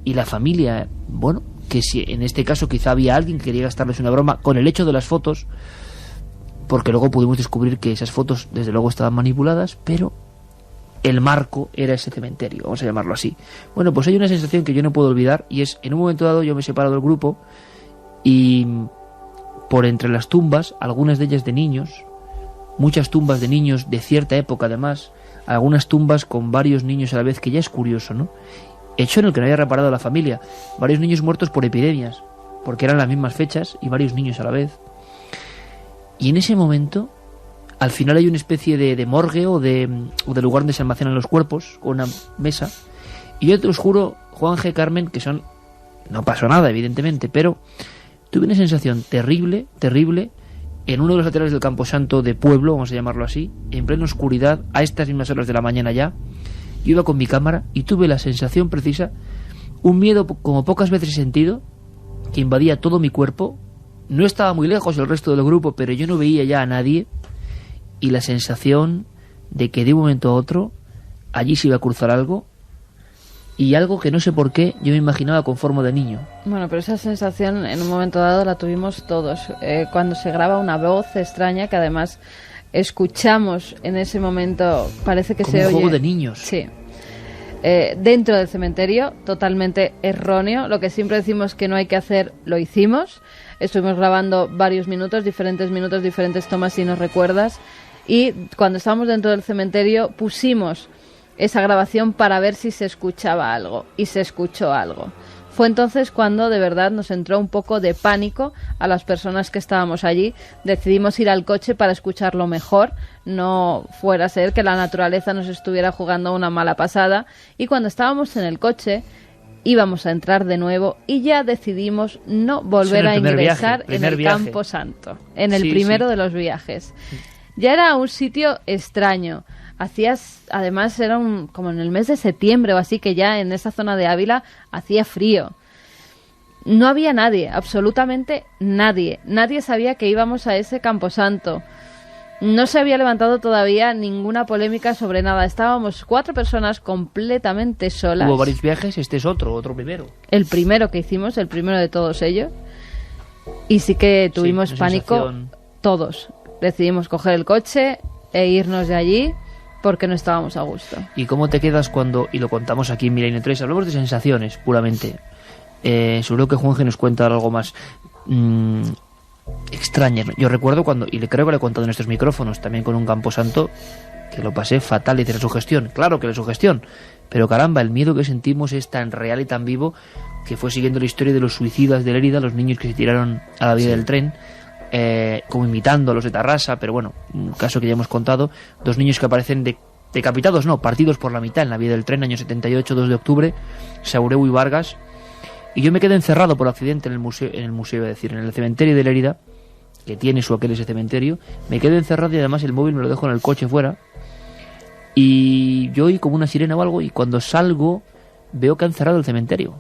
y la familia, bueno, que si en este caso quizá había alguien que quería gastarles una broma con el hecho de las fotos, porque luego pudimos descubrir que esas fotos desde luego estaban manipuladas, pero el marco era ese cementerio, vamos a llamarlo así. Bueno, pues hay una sensación que yo no puedo olvidar, y es, en un momento dado yo me separo del grupo y por entre las tumbas, algunas de ellas de niños, muchas tumbas de niños de cierta época además, algunas tumbas con varios niños a la vez, que ya es curioso, ¿no? Hecho en el que no había reparado la familia, varios niños muertos por epidemias, porque eran las mismas fechas y varios niños a la vez. Y en ese momento, al final hay una especie de morgue o de lugar donde se almacenan los cuerpos, con una mesa, y yo te os juro, Juan G. Carmen, que no pasó nada evidentemente, pero tuve una sensación terrible, en uno de los laterales del camposanto de pueblo, vamos a llamarlo así, en plena oscuridad, a estas mismas horas de la mañana ya. Yo iba con mi cámara y tuve la sensación precisa, un miedo como pocas veces he sentido, que invadía todo mi cuerpo. No estaba muy lejos el resto del grupo, pero yo no veía ya a nadie, y la sensación de que de un momento a otro allí se iba a cruzar algo, y algo que no sé por qué yo me imaginaba con forma de niño. Bueno, pero esa sensación en un momento dado la tuvimos todos, cuando se graba una voz extraña que además escuchamos en ese momento, parece que como se oye... Como un juego de niños. Sí. Dentro del cementerio, totalmente erróneo. Lo que siempre decimos que no hay que hacer, lo hicimos. Estuvimos grabando varios minutos, diferentes tomas, si nos recuerdas. Y cuando estábamos dentro del cementerio pusimos esa grabación para ver si se escuchaba algo, y se escuchó algo. Fue entonces cuando de verdad nos entró un poco de pánico a las personas que estábamos allí. Decidimos ir al coche para escucharlo mejor, no fuera a ser que la naturaleza nos estuviera jugando una mala pasada, y cuando estábamos en el coche íbamos a entrar de nuevo y ya decidimos no volver a ingresar en el Camposanto, en el primero de los viajes. Ya era un sitio extraño. Además era como en el mes de septiembre o así, que ya en esa zona de Ávila hacía frío. No había nadie, absolutamente nadie. Nadie sabía que íbamos a ese Camposanto. No se había levantado todavía ninguna polémica sobre nada. Estábamos 4 personas completamente solas. Hubo varios viajes, este es otro primero. El primero que hicimos, el primero de todos ellos. Y sí que tuvimos pánico todos. Decidimos coger el coche e irnos de allí, porque no estábamos a gusto. ¿Y cómo te quedas cuando, y lo contamos aquí en Milenio 3, hablamos de sensaciones puramente, seguro que Juanje nos cuenta algo más extrañas? Yo recuerdo cuando, y creo que lo he contado en estos micrófonos, también con un Camposanto, que lo pasé fatal. Dice la sugestión, claro que la sugestión, pero caramba, el miedo que sentimos es tan real y tan vivo, que fue siguiendo la historia de los suicidas de Lérida, los niños que se tiraron a la vía del tren, como imitando a los de Tarrasa, pero bueno, un caso que ya hemos contado, 2 niños que aparecen decapitados, partidos por la mitad en la vía del tren, año 78, 2 de octubre, Saureu y Vargas. Y yo me quedé encerrado por accidente en el museo, en el cementerio de Lérida, que tiene su aquel ese cementerio, me quedo encerrado y además el móvil me lo dejo en el coche fuera. Y yo oí como una sirena o algo y cuando salgo veo que han cerrado el cementerio.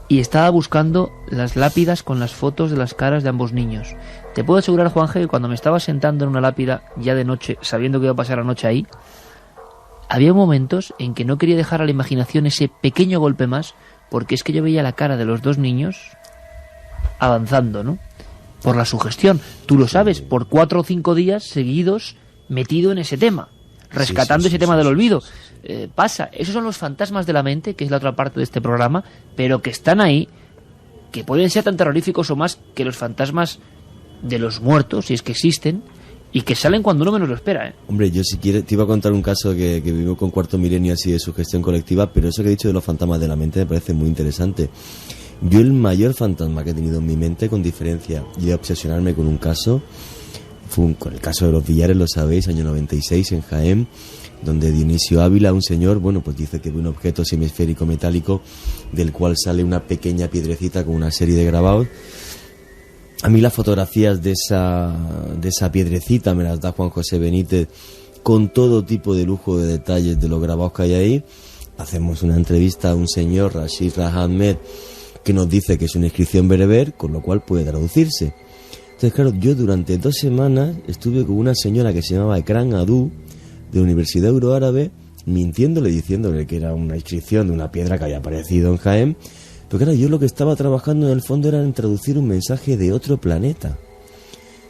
Y estaba buscando las lápidas con las fotos de las caras de ambos niños. Te puedo asegurar, Juanje, que cuando me estaba sentando en una lápida ya de noche, sabiendo que iba a pasar la noche ahí, había momentos en que no quería dejar a la imaginación ese pequeño golpe más, porque es que yo veía la cara de los dos niños avanzando, ¿no? Por la sugestión. Tú lo sabes, por 4 o 5 días seguidos metido en ese tema, rescatando ese tema del olvido. Pasa, esos son los fantasmas de la mente, que es la otra parte de este programa, pero que están ahí, que pueden ser tan terroríficos o más que los fantasmas de los muertos, si es que existen, y que salen cuando uno menos lo espera, ¿eh? Hombre, yo si quieres te iba a contar un caso que vivo con Cuarto Milenio así de sugestión colectiva, pero eso que he dicho de los fantasmas de la mente me parece muy interesante. Yo el mayor fantasma que he tenido en mi mente, con diferencia, y de obsesionarme con un caso, fue con el caso de los Villares, lo sabéis, año 96 en Jaén, donde Dionisio Ávila, un señor, bueno, pues dice que ve un objeto semisférico metálico del cual sale una pequeña piedrecita con una serie de grabados. A mí las fotografías de esa piedrecita me las da Juan José Benítez con todo tipo de lujo de detalles de los grabados que hay ahí. Hacemos una entrevista a un señor, Rashid Ahmed, que nos dice que es una inscripción bereber, con lo cual puede traducirse. Entonces, claro, yo durante 2 semanas estuve con una señora que se llamaba Ekran Adu, de la Universidad Euroárabe, mintiéndole, diciéndole que era una inscripción de una piedra que había aparecido en Jaén. Pero claro, yo lo que estaba trabajando en el fondo era en traducir un mensaje de otro planeta.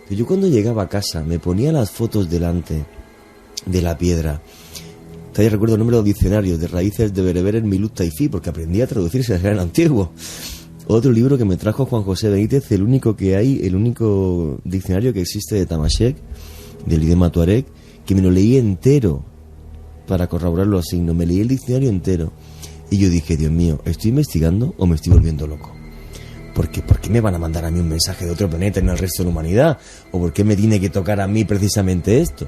Pero yo cuando llegaba a casa me ponía las fotos delante de la piedra. Todavía recuerdo el nombre de los diccionarios de raíces de bereber en Milut Taifi, porque aprendí a traducirse en antiguo. Otro libro que me trajo Juan José Benítez, el único diccionario que existe de Tamashek, del idioma tuareg, que me lo leí entero para corroborar los signos. Me leí el diccionario entero. Y yo dije, Dios mío, ¿estoy investigando o me estoy volviendo loco? ¿Por qué me van a mandar a mí un mensaje de otro planeta en el resto de la humanidad? ¿O por qué me tiene que tocar a mí precisamente esto?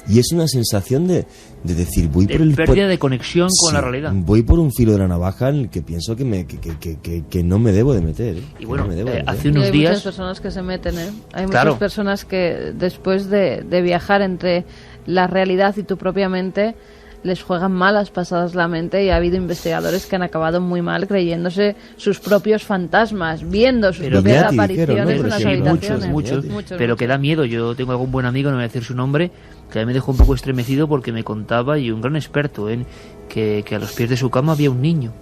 Y es una sensación de decir, voy por el... pérdida de conexión con la realidad. Voy por un filo de la navaja en el que pienso que no me debo de meter. Y bueno, no hace unos días... Hay muchas personas que se meten, ¿eh? Hay Claro. muchas personas que después de viajar entre la realidad y tu propia mente, les juegan malas pasadas la mente, y ha habido investigadores que han acabado muy mal creyéndose sus propios fantasmas, viendo sus Pero propias Beati, apariciones dijeron, ¿no? en las Sí, habitaciones. muchos, pero que da miedo. Yo tengo algún buen amigo, no voy a decir su nombre, que a mí me dejó un poco estremecido porque me contaba, y un gran experto en que a los pies de su cama había un niño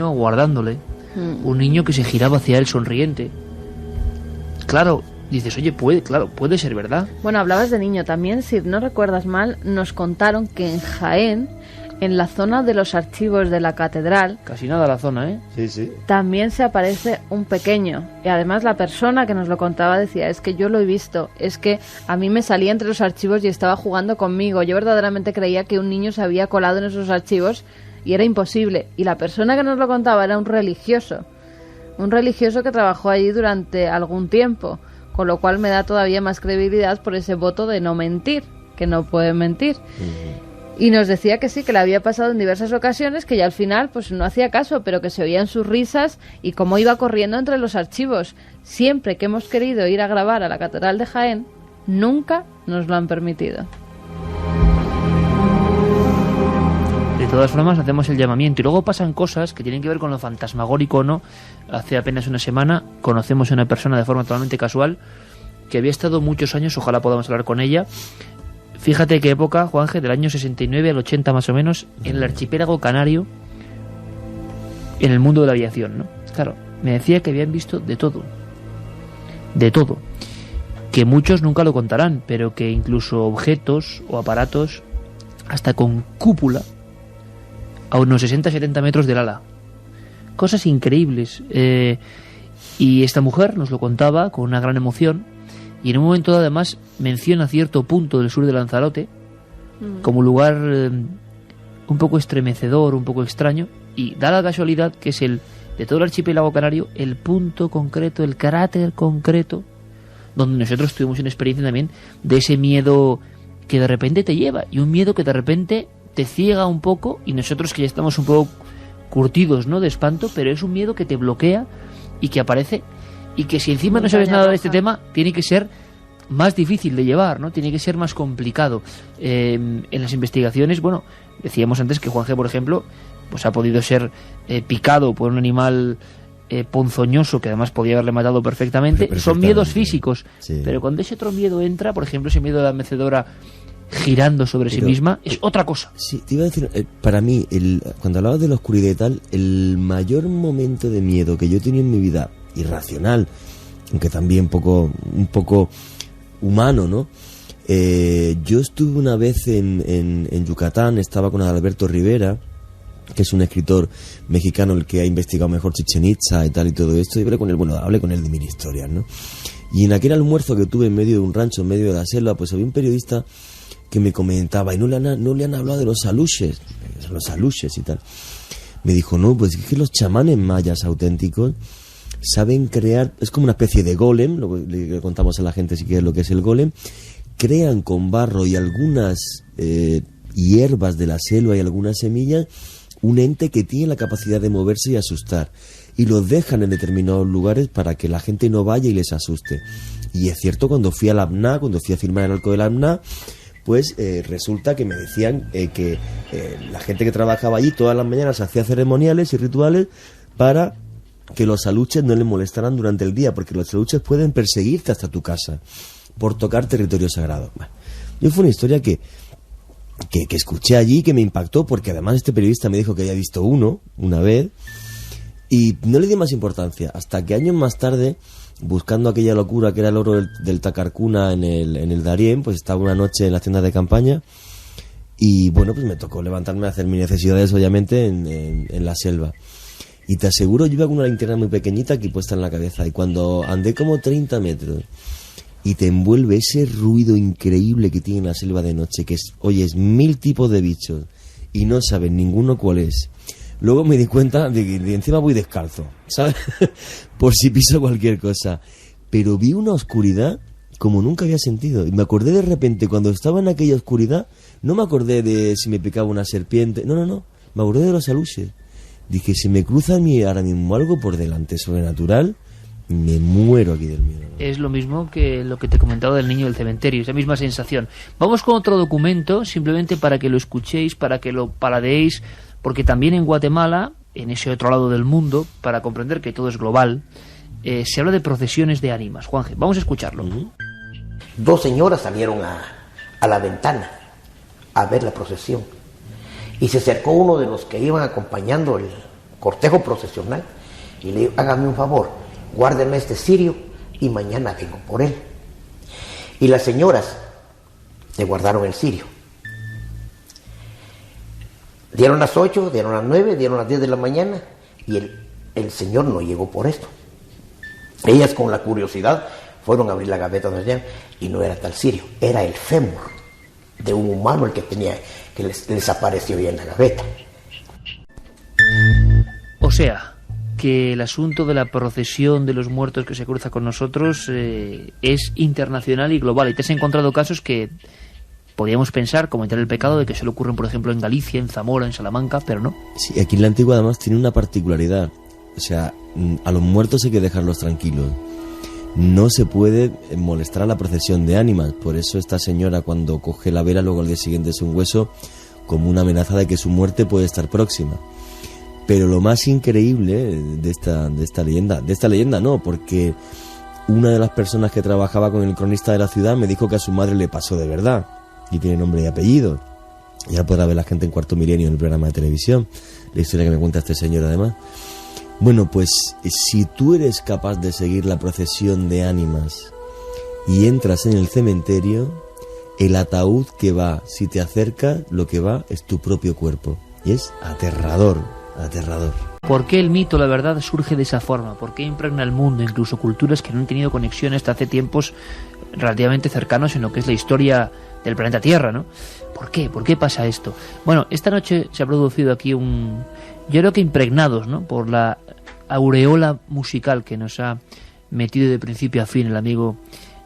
aguardándole, un niño que se giraba hacia él sonriente. Claro, dices, oye, puede ser verdad. Bueno, hablabas de niño también, si no recuerdas mal, nos contaron que en Jaén, en la zona de los archivos de la catedral, Casi nada la zona, ¿eh? Sí. también se aparece un pequeño. Y además la persona que nos lo contaba decía, es que yo lo he visto, es que a mí me salía entre los archivos y estaba jugando conmigo. Yo verdaderamente creía que un niño se había colado en esos archivos y era imposible. Y la persona que nos lo contaba era un religioso que trabajó allí durante algún tiempo, con lo cual me da todavía más credibilidad por ese voto de no mentir, que no pueden mentir. Y nos decía que sí, que le había pasado en diversas ocasiones, que ya al final pues no hacía caso, pero que se oían sus risas y cómo iba corriendo entre los archivos. Siempre que hemos querido ir a grabar a la Catedral de Jaén, nunca nos lo han permitido. De todas formas, hacemos el llamamiento y luego pasan cosas que tienen que ver con lo fantasmagórico o no. Hace apenas una semana conocemos a una persona de forma totalmente casual que había estado muchos años, ojalá podamos hablar con ella. Fíjate qué época, Juanje, del año 69 al 80 más o menos, en el archipiélago canario, en el mundo de la aviación, ¿no? Claro, me decía que habían visto de todo, que muchos nunca lo contarán, pero que incluso objetos o aparatos, hasta con cúpula, a unos 60-70 metros del ala. Cosas increíbles. Y esta mujer nos lo contaba con una gran emoción, y en un momento dado además menciona cierto punto del sur de Lanzarote como lugar un poco estremecedor, un poco extraño, y da la casualidad que es de todo el archipiélago canario, el punto concreto, el carácter concreto, donde nosotros tuvimos una experiencia también de ese miedo que de repente te lleva, y un miedo que de repente te ciega un poco, y nosotros que ya estamos un poco curtidos, ¿no?, de espanto, pero es un miedo que te bloquea y que aparece y que si encima no sabes nada de este tema, tiene que ser más difícil de llevar, ¿no? Tiene que ser más complicado. En las investigaciones, bueno, decíamos antes que Juan G, por ejemplo, pues ha podido ser picado por un animal ponzoñoso que además podía haberle matado perfectamente. Son miedos físicos, sí. Pero cuando ese otro miedo entra, por ejemplo, ese miedo de la mecedora girando sobre sí misma, es otra cosa. Sí, te iba a decir, para mí, cuando hablabas de la oscuridad y tal, el mayor momento de miedo que yo he tenido en mi vida, irracional, aunque también un poco humano, ¿no? Yo estuve una vez en Yucatán, estaba con Alberto Rivera, que es un escritor mexicano el que ha investigado mejor Chichén Itzá y tal y todo esto, y hablé con él de mil historias, ¿no? Y en aquel almuerzo que tuve en medio de un rancho, en medio de la selva, pues había un periodista que me comentaba, y no le han hablado de los aluches y tal. Me dijo, no, pues es que los chamanes mayas auténticos saben crear, es como una especie de golem, lo que le contamos a la gente si quiere lo que es el golem, crean con barro y algunas hierbas de la selva y algunas semillas un ente que tiene la capacidad de moverse y asustar, y los dejan en determinados lugares para que la gente no vaya y les asuste. Y es cierto, cuando fui a firmar el arco del Amná, pues resulta que me decían que la gente que trabajaba allí todas las mañanas hacía ceremoniales y rituales para que los aluches no les molestaran durante el día, porque los aluches pueden perseguirte hasta tu casa por tocar territorio sagrado. Bueno, yo fue una historia que escuché allí, que me impactó, porque además este periodista me dijo que había visto uno una vez y no le di más importancia, hasta que años más tarde, buscando aquella locura que era el oro del Tacarcuna en el Darién, pues estaba una noche en las tiendas de campaña y bueno, pues me tocó levantarme a hacer mis necesidades, obviamente, en la selva. Y te aseguro, yo iba con una linterna muy pequeñita aquí puesta en la cabeza, y cuando andé como 30 metros y te envuelve ese ruido increíble que tiene la selva de noche, que oyes 1000 tipos de bichos y no sabes ninguno cuál es. Luego me di cuenta de que encima voy descalzo, ¿sabes? Por si piso cualquier cosa. Pero vi una oscuridad como nunca había sentido. Y me acordé de repente, cuando estaba en aquella oscuridad, no me acordé de si me picaba una serpiente. No. Me acordé de los aluches. Dije, si me cruza a mí ahora mismo algo por delante sobrenatural, me muero aquí del miedo. Es lo mismo que lo que te comentaba del niño del cementerio, esa misma sensación. Vamos con otro documento, simplemente para que lo escuchéis, para que lo paladeéis, porque también en Guatemala, en ese otro lado del mundo, para comprender que todo es global, se habla de procesiones de ánimas. Juanje, vamos a escucharlo. Dos señoras salieron a la ventana a ver la procesión, y se acercó uno de los que iban acompañando el cortejo procesional y le dijo, hágame un favor, guárdeme este cirio y mañana vengo por él. Y las señoras le guardaron el cirio. Dieron las 8, dieron las 9, dieron las 10 de la mañana y el señor no llegó por esto. Ellas, con la curiosidad, fueron a abrir la gaveta donde tenían, y no era tal cirio, era el fémur de un humano el que tenía, que les apareció ya en la gaveta. O sea, que el asunto de la procesión de los muertos que se cruza con nosotros es internacional y global. Y te has encontrado casos que podríamos pensar, cometer el pecado de que solo ocurren, por ejemplo, en Galicia, en Zamora, en Salamanca, pero no. Sí, aquí en la Antigua además tiene una particularidad. O sea, a los muertos hay que dejarlos tranquilos. No se puede molestar a la procesión de ánimas. Por eso esta señora, cuando coge la vela, luego al día siguiente es un hueso, como una amenaza de que su muerte puede estar próxima. Pero lo más increíble de esta leyenda no, porque una de las personas que trabajaba con el cronista de la ciudad me dijo que a su madre le pasó de verdad, y tiene nombre y apellido. Ya podrá ver la gente en Cuarto Milenio en el programa de televisión, la historia que me cuenta este señor además. Bueno, pues si tú eres capaz de seguir la procesión de ánimas y entras en el cementerio, el ataúd que va, si te acercas, lo que va es tu propio cuerpo. Y es aterrador. ¿Por qué el mito, la verdad, surge de esa forma? ¿Por qué impregna el mundo, incluso culturas que no han tenido conexión hasta hace tiempos relativamente cercanos en lo que es la historia del planeta Tierra, ¿no? ¿Por qué? ¿Por qué pasa esto? Bueno, esta noche se ha producido aquí yo creo que impregnados, ¿no?, por la aureola musical que nos ha metido de principio a fin el amigo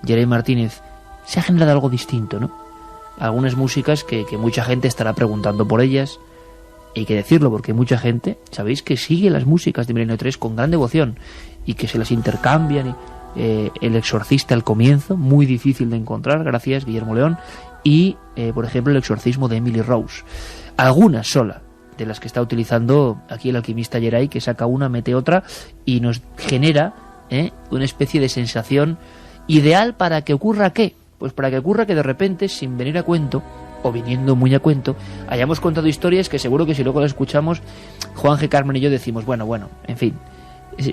Jeremy Martínez, se ha generado algo distinto, ¿no? Algunas músicas que mucha gente estará preguntando por ellas, hay que decirlo porque hay mucha gente, sabéis, que sigue las músicas de Milenio 3 con gran devoción y que se las intercambian. El Exorcista al comienzo, muy difícil de encontrar, gracias Guillermo León, y por ejemplo el Exorcismo de Emily Rose. Alguna sola de las que está utilizando aquí el alquimista Geray, que saca una, mete otra y nos genera una especie de sensación ideal para que ocurra ¿qué? Pues para que ocurra que de repente, sin venir a cuento, o viniendo muy a cuento, hayamos contado historias que seguro que si luego las escuchamos, Juan G. Carmen y yo decimos, bueno, en fin,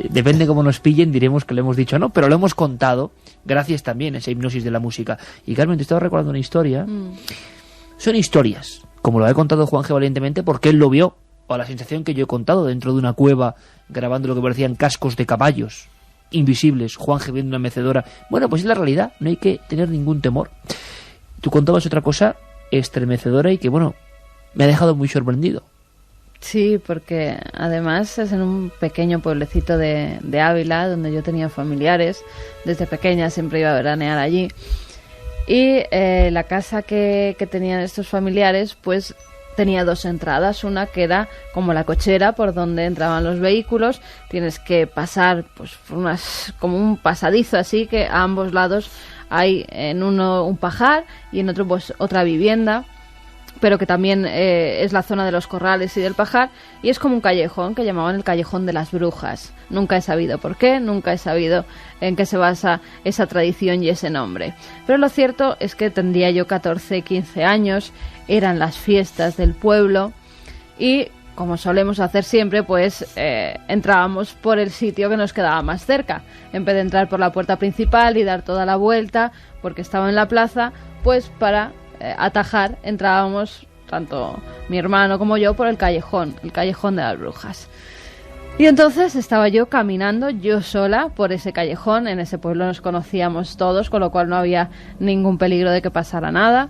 depende cómo nos pillen, diremos que lo hemos dicho no, pero lo hemos contado gracias también a esa hipnosis de la música. Y Carmen, te estaba recordando una historia. Son historias, como lo ha contado Juan G. valientemente, porque él lo vio, o la sensación que yo he contado, dentro de una cueva, grabando lo que parecían cascos de caballos invisibles, Juan G. viendo una mecedora. Bueno, pues es la realidad, no hay que tener ningún temor. Tú contabas otra cosa estremecedora y que, bueno, me ha dejado muy sorprendido. Sí, porque además es en un pequeño pueblecito de Ávila, donde yo tenía familiares. Desde pequeña siempre iba a veranear allí. Y la casa que tenían estos familiares, pues tenía dos entradas. Una que era como la cochera por donde entraban los vehículos. Tienes que pasar pues por como un pasadizo así, que a ambos lados hay en uno un pajar y en otro pues otra vivienda, pero que también es la zona de los corrales y del pajar, y es como un callejón que llamaban el Callejón de las Brujas. Nunca he sabido por qué, nunca he sabido en qué se basa esa tradición y ese nombre. Pero lo cierto es que tendría yo 14, 15 años, eran las fiestas del pueblo y, como solemos hacer siempre, pues entrábamos por el sitio que nos quedaba más cerca. En vez de entrar por la puerta principal y dar toda la vuelta, porque estaba en la plaza, pues para atajar entrábamos, tanto mi hermano como yo, por el callejón de las Brujas. Y entonces estaba yo caminando, yo sola, por ese callejón. En ese pueblo nos conocíamos todos, con lo cual no había ningún peligro de que pasara nada.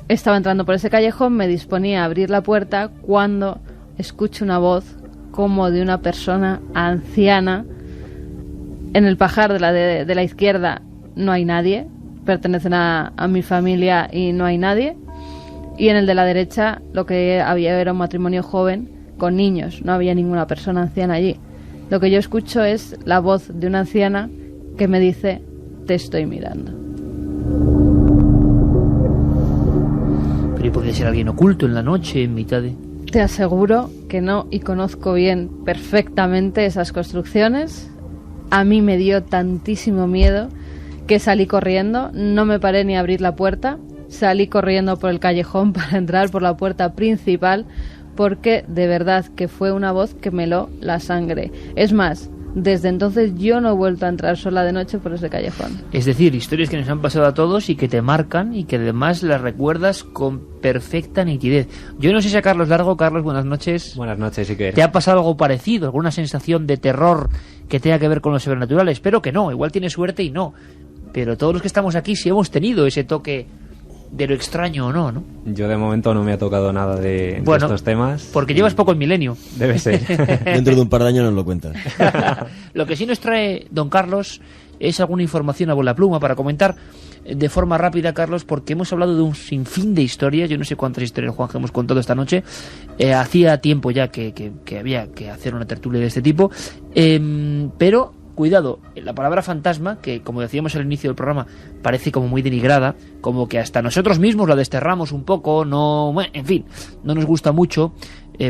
Estaba entrando por ese callejón, me disponía a abrir la puerta cuando escucho una voz como de una persona anciana. En el pajar de la izquierda no hay nadie, pertenecen a mi familia y no hay nadie. Y en el de la derecha lo que había era un matrimonio joven con niños, no había ninguna persona anciana allí. Lo que yo escucho es la voz de una anciana que me dice: te estoy mirando. Pero podría ser alguien oculto en la noche, en mitad de... Te aseguro que no, y conozco bien, perfectamente esas construcciones. A mí me dio tantísimo miedo que salí corriendo, no me paré ni a abrir la puerta, salí corriendo por el callejón para entrar por la puerta principal, porque de verdad que fue una voz que me heló la sangre. Es más, desde entonces yo no he vuelto a entrar sola de noche por ese callejón. Es decir, historias que nos han pasado a todos y que te marcan y que además las recuerdas con perfecta nitidez. Yo no sé si a Carlos Largo. Carlos, buenas noches. Buenas noches, Iker. ¿Te ha pasado algo parecido? ¿Alguna sensación de terror que tenga que ver con lo sobrenatural? Espero que no, igual tienes suerte y no. Pero todos los que estamos aquí sí hemos tenido ese toque de lo extraño o no, ¿no? Yo de momento no me ha tocado nada de estos temas. Porque llevas poco en Milenio. Debe ser. Dentro de un par de años nos lo cuentas. Lo que sí nos trae don Carlos es alguna información a bola pluma para comentar de forma rápida, Carlos, porque hemos hablado de un sinfín de historias. Yo no sé cuántas historias, Juan, que hemos contado esta noche. Hacía tiempo ya que había que hacer una tertulia de este tipo. Pero... cuidado, la palabra fantasma, que como decíamos al inicio del programa, parece como muy denigrada, como que hasta nosotros mismos la desterramos un poco, no, en fin, no nos gusta mucho,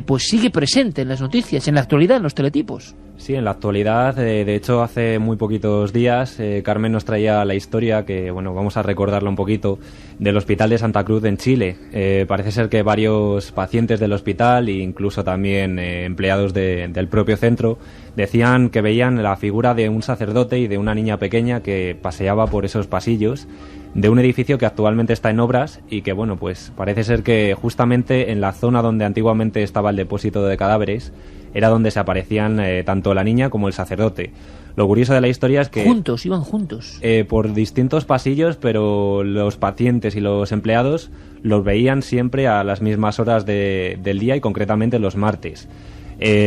pues sigue presente en las noticias, en la actualidad, en los teletipos. Sí, en la actualidad, de hecho hace muy poquitos días Carmen nos traía la historia, que bueno, vamos a recordarla un poquito, del Hospital de Santa Cruz en Chile. Parece ser que varios pacientes del hospital e incluso también empleados del propio centro decían que veían la figura de un sacerdote y de una niña pequeña que paseaba por esos pasillos de un edificio que actualmente está en obras y que, bueno, pues parece ser que justamente en la zona donde antiguamente estaba el depósito de cadáveres era donde se aparecían tanto la niña como el sacerdote. Lo curioso de la historia es que... Iban juntos. Por distintos pasillos, pero los pacientes y los empleados los veían siempre a las mismas horas del día y concretamente los martes.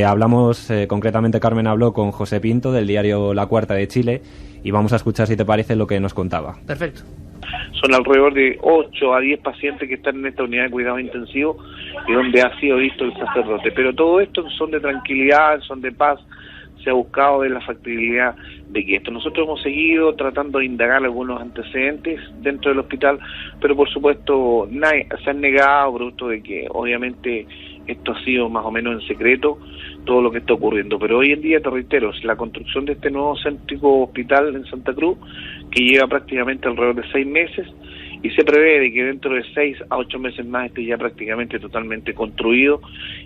Hablamos, concretamente Carmen habló con José Pinto del diario La Cuarta de Chile y vamos a escuchar, si te parece, lo que nos contaba. Perfecto. Son alrededor de 8 a 10 pacientes que están en esta unidad de cuidados intensivos y donde ha sido visto el sacerdote. Pero todo esto son de tranquilidad, son de paz. Se ha buscado de la factibilidad de que esto. Nosotros hemos seguido tratando de indagar algunos antecedentes dentro del hospital, pero por supuesto se han negado, producto de que obviamente esto ha sido más o menos en secreto, todo lo que está ocurriendo. Pero hoy en día, te reitero, la construcción de este nuevo céntrico hospital en Santa Cruz, que lleva prácticamente alrededor de 6 meses, y se prevé de que dentro de 6 a 8 meses más esté ya prácticamente totalmente construido,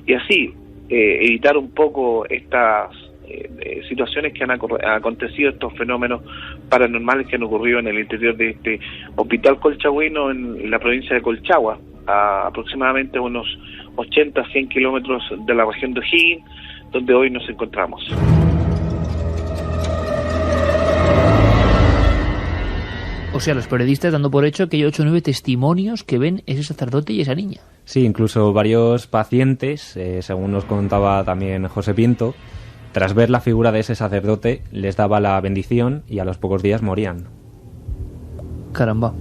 y así evitar un poco estas situaciones que han acontecido, estos fenómenos paranormales que han ocurrido en el interior de este hospital colchagüino en la provincia de Colchagua, a aproximadamente unos 80 a 100 kilómetros de la región de O'Higgins, donde hoy nos encontramos. O sea, los periodistas dando por hecho que hay 8 o 9 testimonios que ven ese sacerdote y esa niña. Sí, incluso varios pacientes, según nos contaba también José Pinto, tras ver la figura de ese sacerdote, les daba la bendición y a los pocos días morían. Caramba.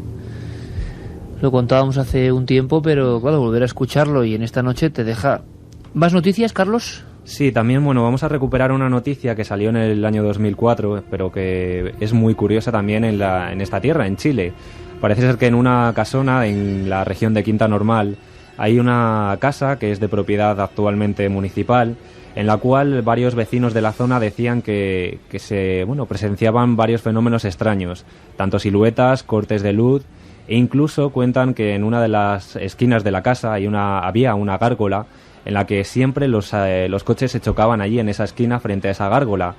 Lo contábamos hace un tiempo, pero claro, volver a escucharlo y en esta noche te deja... ¿Más noticias, Carlos? Sí, también, bueno, vamos a recuperar una noticia que salió en el año 2004, pero que es muy curiosa también en esta tierra, en Chile. Parece ser que en una casona en la región de Quinta Normal hay una casa que es de propiedad actualmente municipal, en la cual varios vecinos de la zona decían que presenciaban varios fenómenos extraños, tanto siluetas, cortes de luz, e incluso cuentan que en una de las esquinas de la casa había una gárgola en la que siempre los coches se chocaban allí en esa esquina frente a esa gárgola.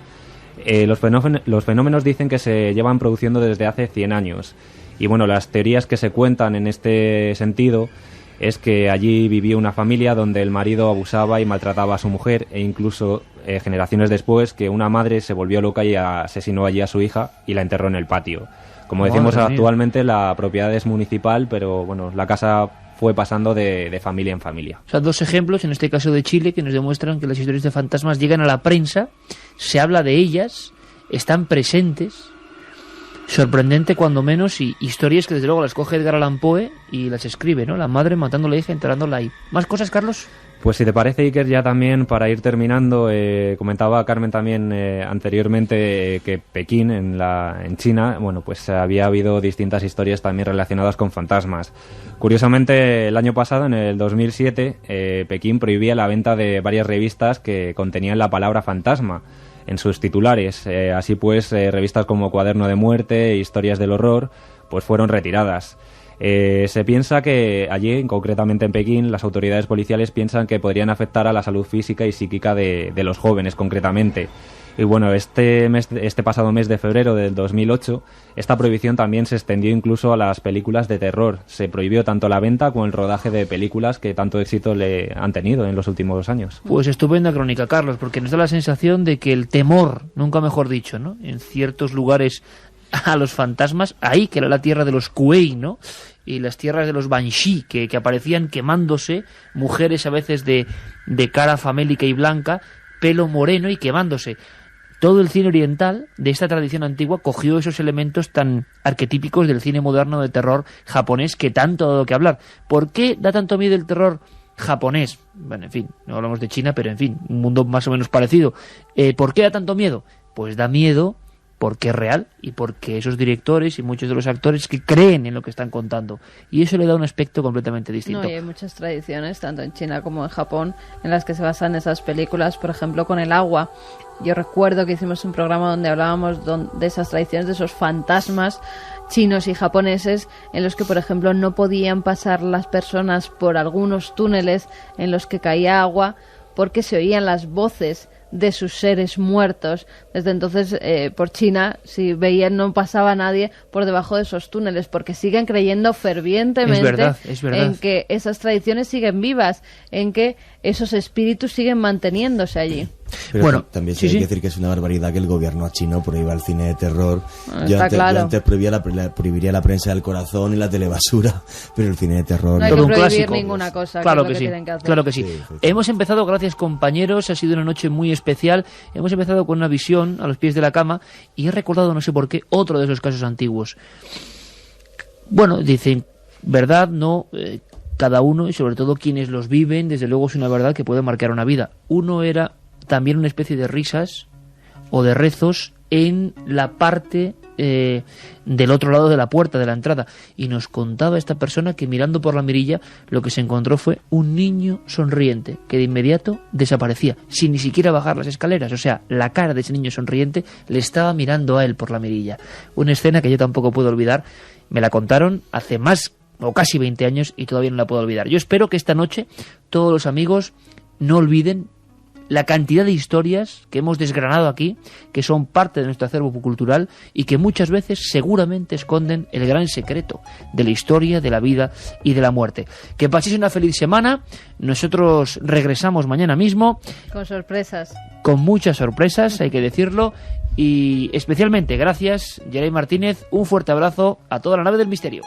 Los fenómenos dicen que se llevan produciendo desde hace 100 años. Y bueno, las teorías que se cuentan en este sentido es que allí vivía una familia donde el marido abusaba y maltrataba a su mujer, e incluso generaciones después que una madre se volvió loca y asesinó allí a su hija y la enterró en el patio. Como decimos, actualmente la propiedad es municipal, pero bueno, la casa fue pasando de familia en familia. O sea, 2 ejemplos, en este caso de Chile, que nos demuestran que las historias de fantasmas llegan a la prensa, se habla de ellas, están presentes. Sorprendente cuando menos, y historias que desde luego las coge Edgar Allan Poe y las escribe, ¿no? La madre matando a la hija, enterrándola ahí. ¿Más cosas, Carlos? Pues si te parece, Iker, ya también para ir terminando, comentaba Carmen también anteriormente que Pekín, en China, bueno, pues había habido distintas historias también relacionadas con fantasmas. Curiosamente, el año pasado, en el 2007, Pekín prohibía la venta de varias revistas que contenían la palabra fantasma en sus titulares. Así pues, revistas como Cuaderno de Muerte e Historias del Horror pues fueron retiradas. Se piensa que allí, concretamente en Pekín, las autoridades policiales piensan que podrían afectar a la salud física y psíquica de los jóvenes, concretamente. Y bueno, este pasado mes de febrero del 2008, esta prohibición también se extendió incluso a las películas de terror. Se prohibió tanto la venta como el rodaje de películas que tanto éxito le han tenido en los últimos años. Pues estupenda crónica, Carlos, porque nos da la sensación de que el temor, nunca mejor dicho, ¿no?, en ciertos lugares a los fantasmas, ahí que era la tierra de los Kuei, ¿no?, y las tierras de los Banshee, que aparecían quemándose, mujeres a veces de cara famélica y blanca, pelo moreno y quemándose. Todo el cine oriental de esta tradición antigua cogió esos elementos tan arquetípicos del cine moderno de terror japonés que tanto ha dado que hablar. ¿Por qué da tanto miedo el terror japonés? Bueno, en fin, no hablamos de China, pero en fin, un mundo más o menos parecido. ¿Por qué da tanto miedo? Pues da miedo porque es real y porque esos directores y muchos de los actores que creen en lo que están contando, y eso le da un aspecto completamente distinto. No, y hay muchas tradiciones, tanto en China como en Japón, en las que se basan esas películas, por ejemplo, con el agua. Yo recuerdo que hicimos un programa donde hablábamos de esas tradiciones, de esos fantasmas chinos y japoneses, en los que, por ejemplo, no podían pasar las personas por algunos túneles en los que caía agua porque se oían las voces de sus seres muertos. Desde entonces, por China, si veían, no pasaba nadie por debajo de esos túneles, porque siguen creyendo fervientemente es verdad. en que esas tradiciones siguen vivas, en que esos espíritus siguen manteniéndose allí. Pero bueno, también se hay que decir que es una barbaridad que el gobierno chino prohíba el cine de terror. Yo antes prohibiría la prensa del corazón y la telebasura, pero el cine de terror... No hay todo que un prohibir clásico. ninguna cosa. Claro que que es lo sí, tienen que hacer. claro que sí. Hemos empezado, gracias compañeros, ha sido una noche muy especial. Hemos empezado con una visión a los pies de la cama y he recordado, no sé por qué, otro de esos casos antiguos. bueno, dicen, verdad, no, cada uno y sobre todo quienes los viven, desde luego es una verdad que puede marcar una vida. Uno era también una especie de risas o de rezos en la parte del otro lado de la puerta de la entrada, y nos contaba esta persona que mirando por la mirilla lo que se encontró fue un niño sonriente que de inmediato desaparecía sin ni siquiera bajar las escaleras. O sea, la cara de ese niño sonriente le estaba mirando a él por la mirilla. Una escena que yo tampoco puedo olvidar. Me la contaron hace más o casi 20 años y todavía no la puedo olvidar. Yo espero que esta noche todos los amigos no olviden la cantidad de historias que hemos desgranado aquí, que son parte de nuestro acervo cultural y que muchas veces seguramente esconden el gran secreto de la historia, de la vida y de la muerte. Que paséis una feliz semana. Nosotros regresamos mañana mismo. Con sorpresas. Con muchas sorpresas, hay que decirlo. Y especialmente gracias, Geray Martínez. Un fuerte abrazo a toda la nave del misterio.